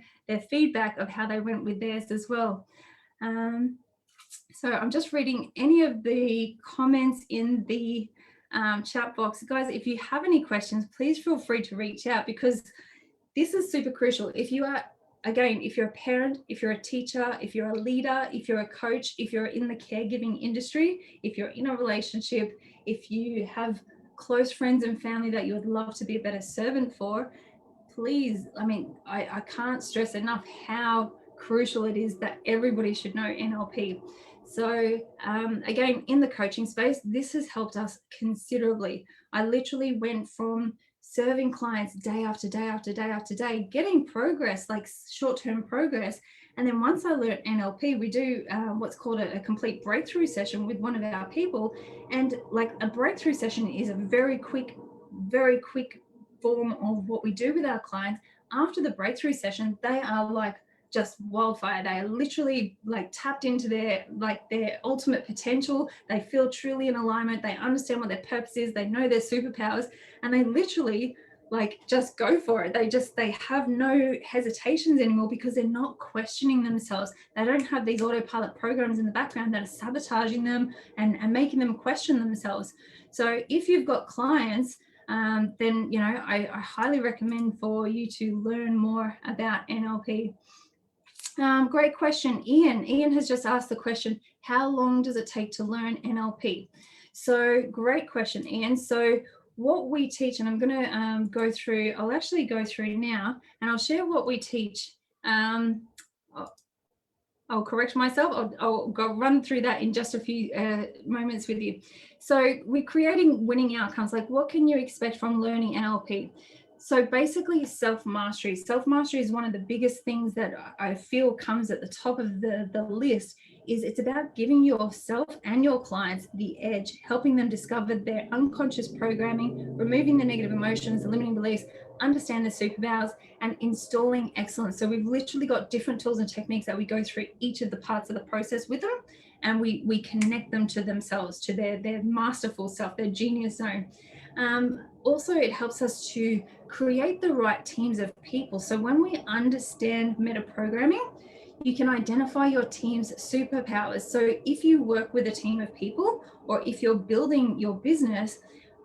feedback of how they went with theirs as well. So I'm just reading any of the comments in the chat box. Guys, if you have any questions, please feel free to reach out because this is super crucial. If you are, again, if you're a parent, if you're a teacher, if you're a leader, if you're a coach, if you're in the caregiving industry, if you're in a relationship, if you have close friends and family that you would love to be a better servant for, please, I mean, I can't stress enough how crucial it is that everybody should know NLP. So again, in the coaching space, this has helped us considerably. I literally went from serving clients day after day after day after day, getting progress, like short-term progress. And then once I learned NLP, we do what's called a complete breakthrough session with one of our people. And like a breakthrough session is a very quick form of what we do with our clients. After the breakthrough session, they are like just wildfire. They are literally like tapped into their ultimate potential. They feel truly in alignment. They understand what their purpose is. They know their superpowers, and they literally like just go for it. They have no hesitations anymore because they're not questioning themselves. They don't have these autopilot programs in the background that are sabotaging them and making them question themselves. So if you've got clients, then I highly recommend for you to learn more about NLP. Great question, Ian. Ian has just asked the question, how long does it take to learn NLP? So great question, Ian. So what we teach, and I'm going to I'll actually go through now and I'll share what we teach. I'll correct myself. I'll go run through that in just a few moments with you. So we're creating winning outcomes. Like, what can you expect from learning NLP? So basically self-mastery. Self-mastery is one of the biggest things that I feel comes at the top of the list. Is it's about giving yourself and your clients the edge, helping them discover their unconscious programming, removing the negative emotions, the limiting beliefs, understand their superpowers, and installing excellence. So we've literally got different tools and techniques that we go through each of the parts of the process with them, and we connect them to themselves, to their masterful self, their genius zone. Also, it helps us to create the right teams of people. So when we understand meta programming, you can identify your team's superpowers. So if you work with a team of people, or if you're building your business,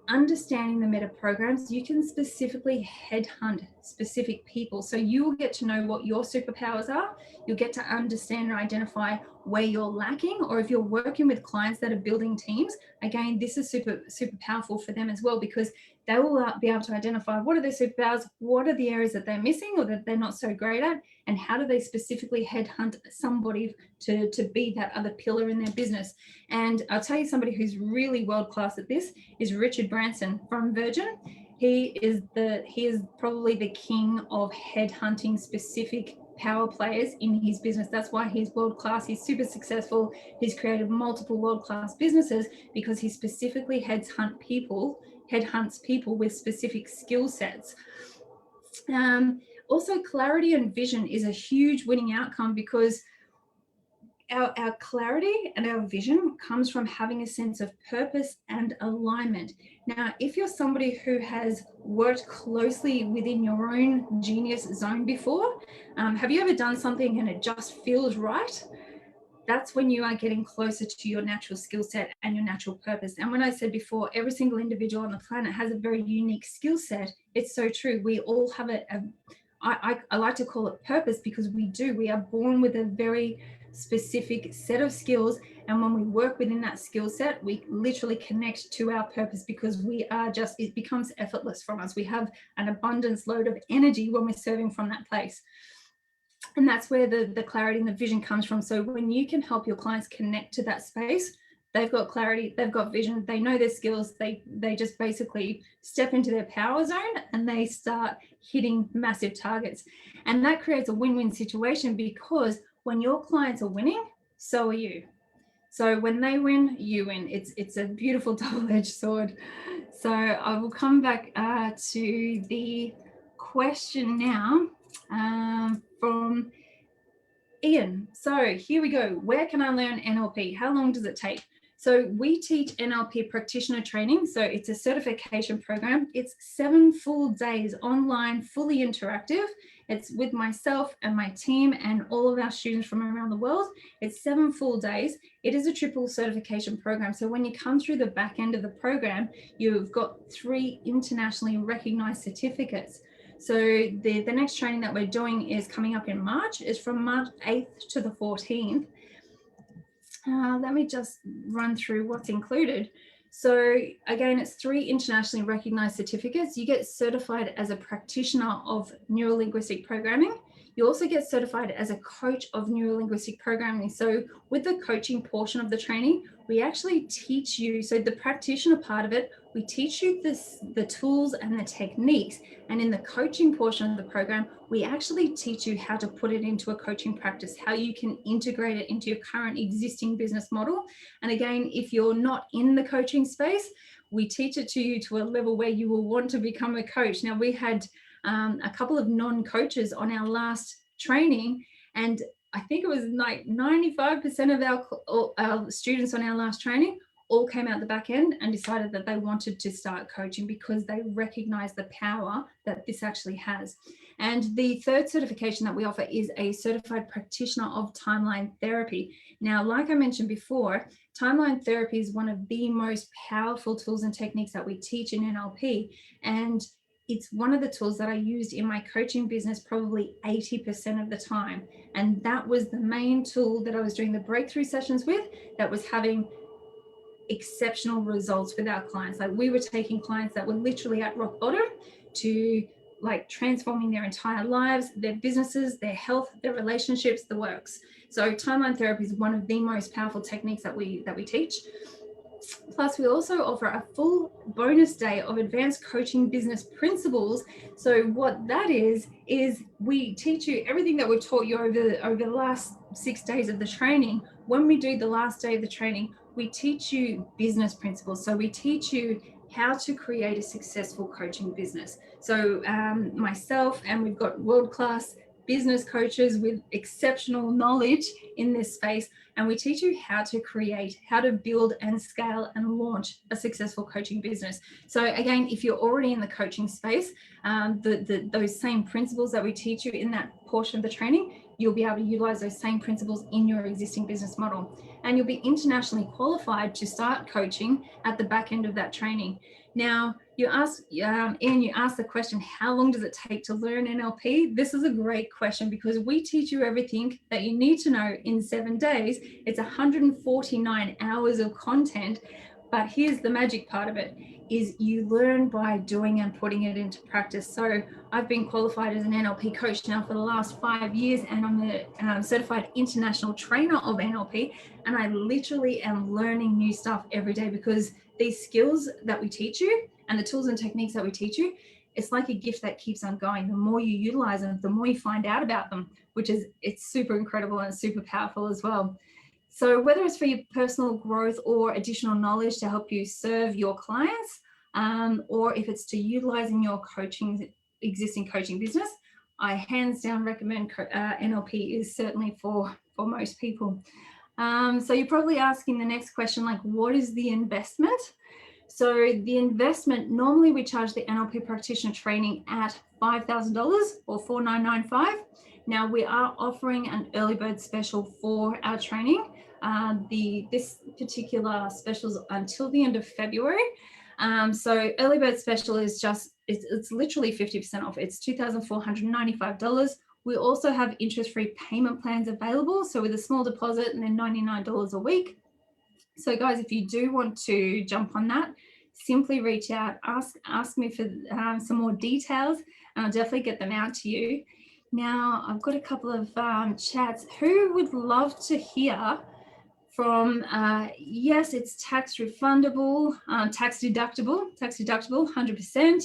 understanding the meta programs, you can specifically headhunt specific people. So you will get to know what your superpowers are. You'll get to understand and identify where you're lacking, or if you're working with clients that are building teams, again, this is super powerful for them as well, because they will be able to identify what are their superpowers, what are the areas that they're missing or that they're not so great at, and how do they specifically headhunt somebody to be that other pillar in their business. And I'll tell you, somebody who's really world-class at this is Richard Branson from Virgin. He is probably the king of headhunting specific power players in his business. That's why he's world-class. He's super successful. He's created multiple world-class businesses because he specifically headhunts people with specific skill sets. Also, clarity and vision is a huge winning outcome, because our clarity and our vision comes from having a sense of purpose and alignment. Now, if you're somebody who has worked closely within your own genius zone before, have you ever done something and it just feels right? That's when you are getting closer to your natural skill set and your natural purpose. And when I said before, every single individual on the planet has a very unique skill set, it's so true. We all have I like to call it purpose, because we do. We are born with a very specific set of skills, and when we work within that skill set, we literally connect to our purpose, because it becomes effortless from us. We have an abundance load of energy when we're serving from that place. And that's where the clarity and the vision comes from. So when you can help your clients connect to that space, they've got clarity, they've got vision, they know their skills, they just basically step into their power zone and they start hitting massive targets. And that creates a win-win situation, because when your clients are winning, so are you. So when they win, you win. It's a beautiful double-edged sword. So I will come back to the question now from Ian. So here we go. Where can I learn NLP? How long does it take? So we teach NLP practitioner training. So it's a certification program. It's 7 full days online, fully interactive. It's with myself and my team and all of our students from around the world. It's 7 full days. It is a triple certification program. So when you come through the back end of the program, you've got 3 internationally recognized certificates. So the next training that we're doing is coming up in March. It's from March 8th to the 14th. Let me just run through what's included. So again, it's 3 internationally recognized certificates. You get certified as a practitioner of neuro-linguistic programming. You also get certified as a coach of neuro-linguistic programming. So with the coaching portion of the training, we actually teach you, so the practitioner part of it, we teach you the tools and the techniques. And in the coaching portion of the program, we actually teach you how to put it into a coaching practice, how you can integrate it into your current existing business model. And again, if you're not in the coaching space, we teach it to you to a level where you will want to become a coach. Now, we had a couple of non-coaches on our last training, and I think it was like 95% of our students on our last training all came out the back end and decided that they wanted to start coaching, because they recognize the power that this actually has. And the third certification that we offer is a certified practitioner of timeline therapy. Now, like I mentioned before, timeline therapy is one of the most powerful tools and techniques that we teach in NLP. And it's one of the tools that I used in my coaching business probably 80% of the time. And that was the main tool that I was doing the breakthrough sessions with, that was having exceptional results with our clients. Like, we were taking clients that were literally at rock bottom to like transforming their entire lives, their businesses, their health, their relationships, the works. So timeline therapy is one of the most powerful techniques that we teach. Plus, we also offer a full bonus day of advanced coaching business principles. So what that is we teach you everything that we've taught you over the last 6 days of the training. When we do the last day of the training, we teach you business principles. So we teach you how to create a successful coaching business. So myself, and we've got world-class business coaches with exceptional knowledge in this space, and we teach you how to build and scale and launch a successful coaching business. So again, if you're already in the coaching space, those same principles that we teach you in that portion of the training, you'll be able to utilize those same principles in your existing business model. And you'll be internationally qualified to start coaching at the back end of that training. Now, you asked, Ian, you asked the question, how long does it take to learn NLP? This is a great question because we teach you everything that you need to know in 7 days. It's 149 hours of content. But here's the magic part of it, is you learn by doing and putting it into practice. So I've been qualified as an NLP coach now for the last 5 years, and I'm a certified international trainer of NLP. And I literally am learning new stuff every day because these skills that we teach you and the tools and techniques that we teach you, it's like a gift that keeps on going. The more you utilize them, the more you find out about them, it's super incredible and super powerful as well. So whether it's for your personal growth or additional knowledge to help you serve your clients, or if it's to utilizing your existing coaching business, I hands down recommend NLP is certainly for most people. So you're probably asking the next question, like, what is the investment? So the investment, normally we charge the NLP practitioner training at $5,000 or $4,995. Now we are offering an early bird special for our training. This particular special is until the end of February. So early bird special is just, it's literally 50% off. It's $2,495. We also have interest-free payment plans available. So with a small deposit and then $99 a week. So guys, if you do want to jump on that, simply reach out, ask me for some more details, and I'll definitely get them out to you. Now, I've got a couple of chats. Who would love to hear from, yes, it's tax refundable, tax deductible, 100%.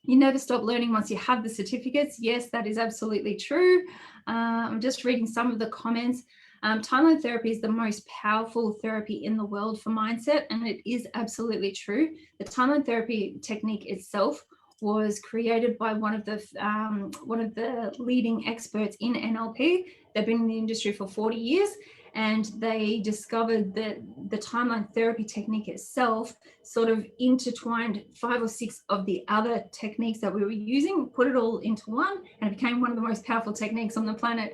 You never stop learning once you have the certificates. Yes, that is absolutely true. I'm just reading some of the comments. Timeline therapy is the most powerful therapy in the world for mindset, and it is absolutely true. The timeline therapy technique itself was created by one of the leading experts in NLP. They've been in the industry for 40 years, and they discovered that the timeline therapy technique itself sort of intertwined 5 or 6 of the other techniques that we were using, put it all into one, and it became one of the most powerful techniques on the planet.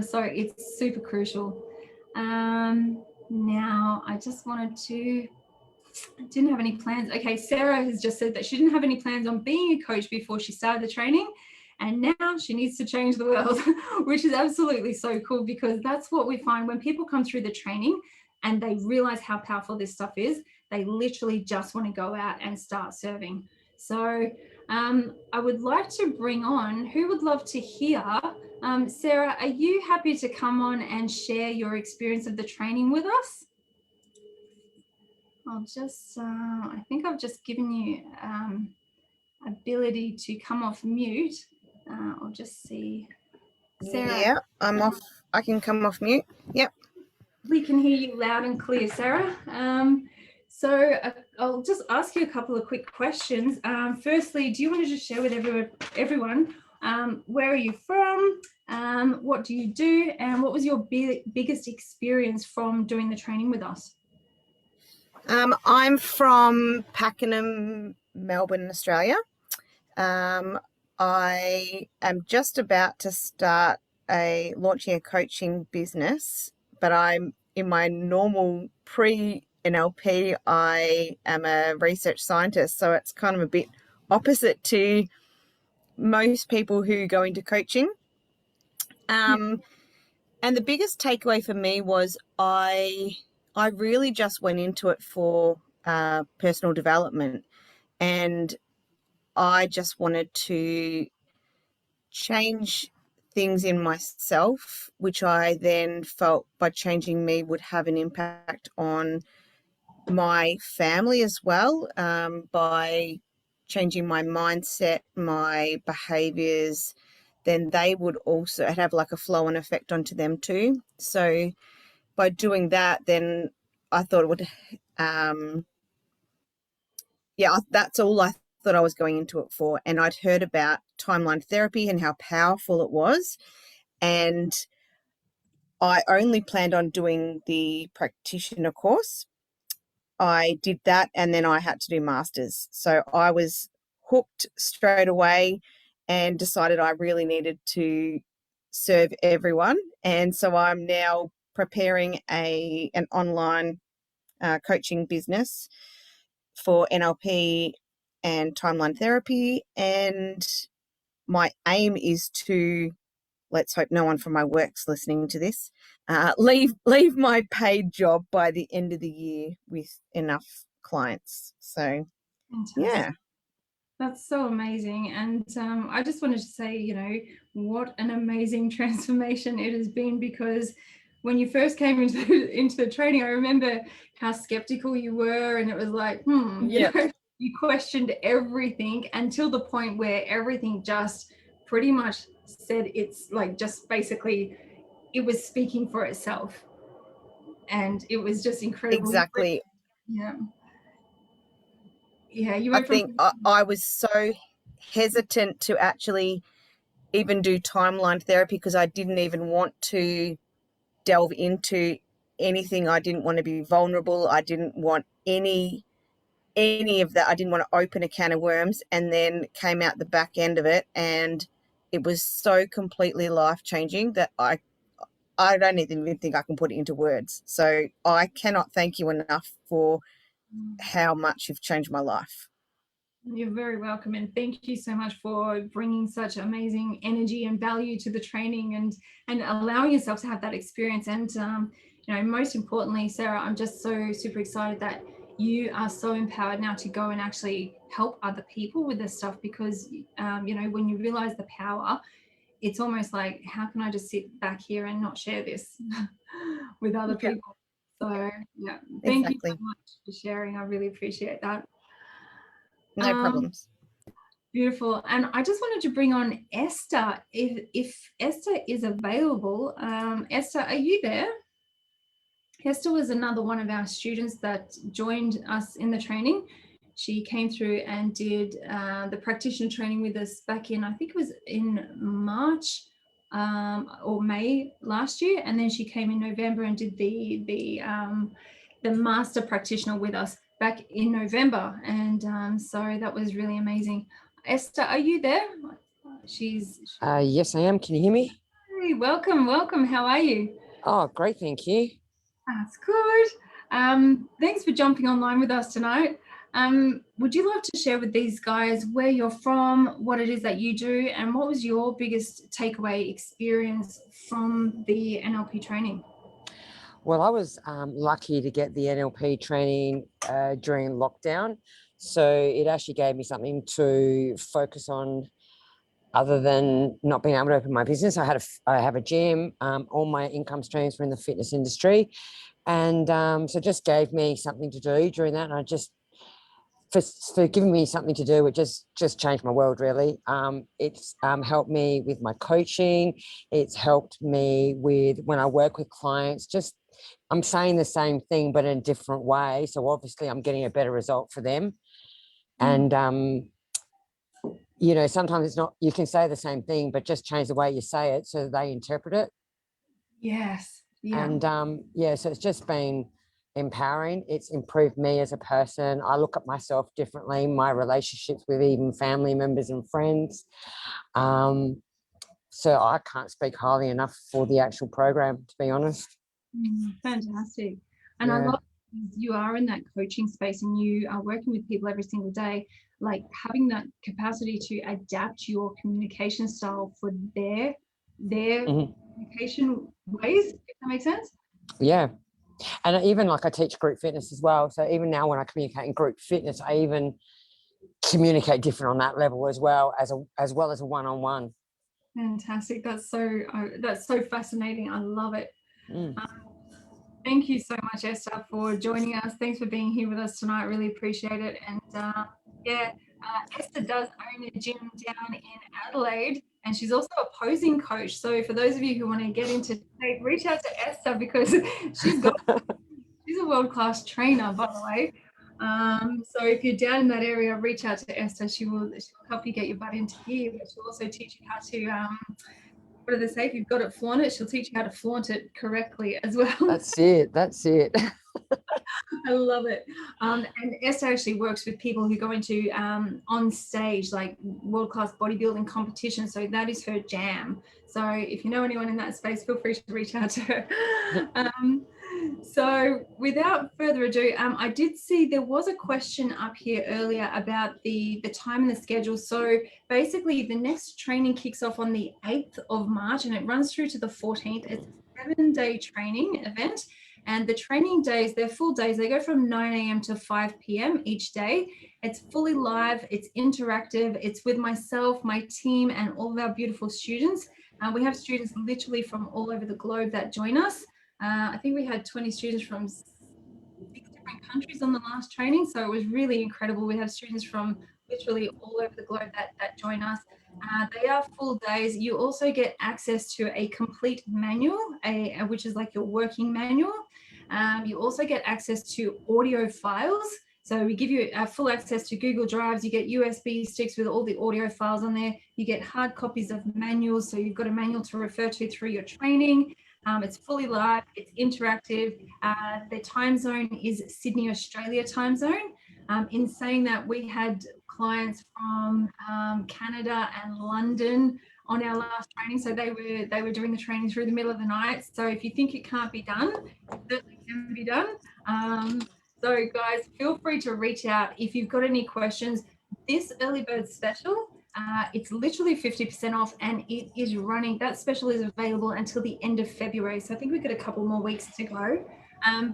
So it's super crucial. Now, I just wanted to, I didn't have any plans. Okay, Sarah has just said that she didn't have any plans on being a coach before she started the training. And now she needs to change the world, which is absolutely so cool, because that's what we find when people come through the training and they realize how powerful this stuff is. They literally just want to go out and start serving. So I would like to bring on, who would love to hear? Sarah, are you happy to come on and share your experience of the training with us? I'll just, I think I've just given you ability to come off mute. I'll just see. Sarah. Yeah, I'm off. I can come off mute. Yep. We can hear you loud and clear, Sarah. So I'll just ask you a couple of quick questions. Firstly, do you want to just share with everyone where are you from, what do you do, and what was your biggest experience from doing the training with us? I'm from Pakenham, Melbourne, Australia. I am just about to start launching a coaching business, but I'm in my normal pre-NLP, I am a research scientist, so it's kind of a bit opposite to most people who go into coaching. And the biggest takeaway for me was I really just went into it for personal development, and I just wanted to change things in myself, which I then felt by changing me would have an impact on my family as well, by changing my mindset, my behaviors, then they would also have like a flow-on effect onto them too. So by doing that, then I thought it would, that's all I thought I was going into it for. And I'd heard about timeline therapy and how powerful it was. And I only planned on doing the practitioner course. I did that, and then I had to do masters. So I was hooked straight away and decided I really needed to serve everyone. And so I'm now preparing an online coaching business for NLP and timeline therapy. And my aim is to, let's hope no one from my work's listening to this, leave my paid job by the end of the year with enough clients. So, Fantastic. yeah. That's so amazing. And I just wanted to say, you know, what an amazing transformation it has been, because when you first came into the training, I remember how skeptical you were, and it was like, you know, you questioned everything until the point where everything just pretty much said, it's like, just basically, it was speaking for itself. And it was just incredible. Exactly. Yeah. Yeah, you I went think I was so hesitant to actually even do timeline therapy because I didn't even want to delve into anything. I didn't want to be vulnerable. I didn't want any of that. I didn't want to open a can of worms, and then came out the back end of it, and it was so completely life-changing that I don't even think I can put it into words. So I cannot thank you enough for how much you've changed my life. You're very welcome, and thank you so much for bringing such amazing energy and value to the training, and allowing yourself to have that experience. And you know, most importantly, Sarah, I'm just so super excited that you are so empowered now to go and actually help other people with this stuff, because you know, when you realize the power, it's almost like, how can I just sit back here and not share this with other people? So yeah, thank you so much for sharing. I really appreciate that. No problems. Beautiful. And I just wanted to bring on Esther. If Esther is available, Esther, are you there? Esther was another one of our students that joined us in the training. She came through and did the practitioner training with us back in, I think it was in March or May last year, and then she came in November and did the master practitioner with us back in November, and so that was really amazing. Esther, are you there? Yes, I am. Can you hear me? Hey, welcome. How are you? Oh, great, thank you. That's good. Thanks for jumping online with us tonight. Would you love to share with these guys where you're from, what it is that you do, and what was your biggest takeaway experience from the NLP training? Well, I was lucky to get the NLP training during lockdown. So it actually gave me something to focus on other than not being able to open my business. I have a gym. All my income streams were in the fitness industry. And so it just gave me something to do during that. And I just, for giving me something to do, it just changed my world, really. It's helped me with my coaching. It's helped me with when I work with clients. Just I'm saying the same thing, but in a different way. So obviously I'm getting a better result for them. And, you know, sometimes it's not, you can say the same thing, but just change the way you say it so they interpret it. Yes. Yeah. And yeah, so it's just been empowering. It's improved me as a person. I look at myself differently, my relationships with even family members and friends. So I can't speak highly enough for the actual program, to be honest. Fantastic. And I love you are in that coaching space and you are working with people every single day, like having that capacity to adapt your communication style for their communication ways, if that makes sense. Yeah. And even like I teach group fitness as well. So even now when I communicate in group fitness, I even communicate different on that level as well as a one-on-one. Fantastic. That's so fascinating. I love it. Thank you so much, Esther, for joining us. Thanks for being here with us tonight. Really appreciate it. And Esther does own a gym down in Adelaide, and she's also a posing coach. So for those of you who want to get into shape, reach out to Esther, because she's a world-class trainer, by the way. So if you're down in that area, reach out to Esther. She'll help you get your butt into gear, but she'll also teach you how to what do they say? If you've got it, flaunt it. She'll teach you how to flaunt it correctly as well. That's it. That's it. I love it. And Esther actually works with people who go into on stage, like world-class bodybuilding competitions. So that is her jam. So if you know anyone in that space, feel free to reach out to her. So without further ado, I did see there was a question up here earlier about the time and the schedule. So basically the next training kicks off on the 8th of March and it runs through to the 14th. It's a 7-day training event. And the training days, they're full days. They go from 9 a.m. to 5 p.m. each day. It's fully live. It's interactive. It's with myself, my team, and all of our beautiful students. We have students literally from all over the globe that join us. I think we had 20 students from 6 different countries on the last training. So it was really incredible. We have students from literally all over the globe that join us. They are full days. You also get access to a complete manual, which is like your working manual. You also get access to audio files. So we give you full access to Google Drives. You get USB sticks with all the audio files on there. You get hard copies of manuals. So you've got a manual to refer to through your training. It's fully live. It's interactive. The time zone is Sydney, Australia time zone. In saying that, we had clients from Canada and London on our last training. So they were doing the training through the middle of the night. So if you think it can't be done, it certainly can be done. So guys, feel free to reach out if you've got any questions. This early bird special, it's literally 50% off and it is running. That special is available until the end of February. So I think we've got a couple more weeks to go.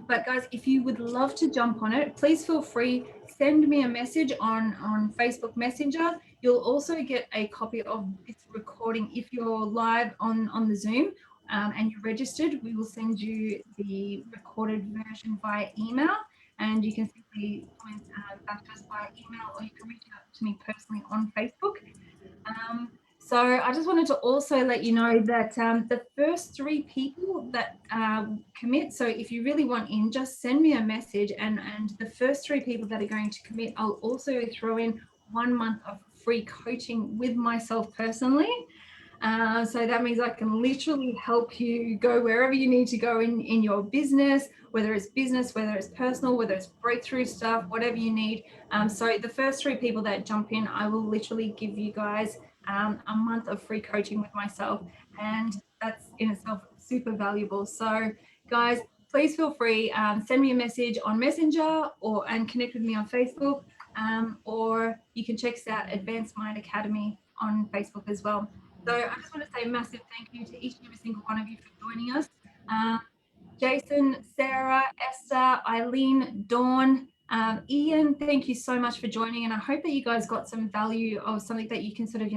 But guys, if you would love to jump on it, please feel free, send me a message on Facebook Messenger. You'll also get a copy of this recording if you're live on the Zoom and you're registered. We will send you the recorded version via email and you can simply comment back to us via email or you can reach out to me personally on Facebook. So I just wanted to also let you know that the first 3 people that commit, so if you really want in, just send me a message and the first 3 people that are going to commit, I'll also throw in 1 month of free coaching with myself personally. So that means I can literally help you go wherever you need to go in your business, whether it's personal, whether it's breakthrough stuff, whatever you need. So the first 3 people that jump in, I will literally give you guys a month of free coaching with myself. And that's in itself super valuable. So guys, please feel free, send me a message on Messenger and connect with me on Facebook. Or you can check us out, Advanced Mind Academy on Facebook as well. So I just want to say a massive thank you to each and every single one of you for joining us. Jason, Sarah, Esther, Eileen, Dawn, Ian, thank you so much for joining. And I hope that you guys got some value of something that you can sort of,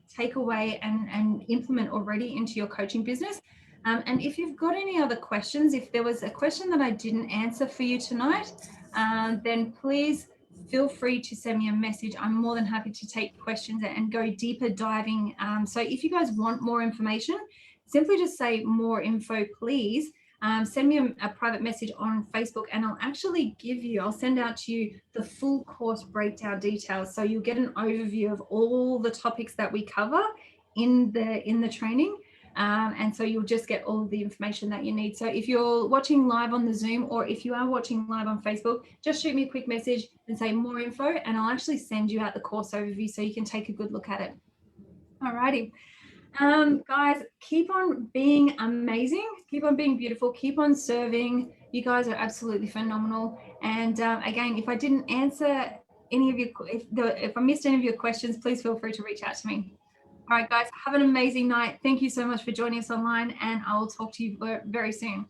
take away and implement already into your coaching business. And if you've got any other questions, if there was a question that I didn't answer for you tonight, then please feel free to send me a message. I'm more than happy to take questions and go deeper diving. So if you guys want more information, simply just say more info, please. Send me a private message on Facebook and I'll send out to you the full course breakdown details. So you'll get an overview of all the topics that we cover in the training. And so you'll just get all the information that you need. So if you're watching live on the Zoom or if you are watching live on Facebook, just shoot me a quick message and say more info and I'll actually send you out the course overview so you can take a good look at it. Alrighty. Guys, keep on being amazing, keep on being beautiful, keep on serving. You guys are absolutely phenomenal. And again, if I didn't answer any of your, if I missed any of your questions, please feel free to reach out to me. All right, guys, have an amazing night. Thank you so much for joining us online and I will talk to you very soon.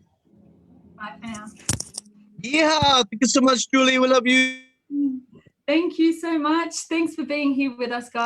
Bye for now. Yeah, thank you so much, Julie. We love you. Thank you so much. Thanks for being here with us, guys.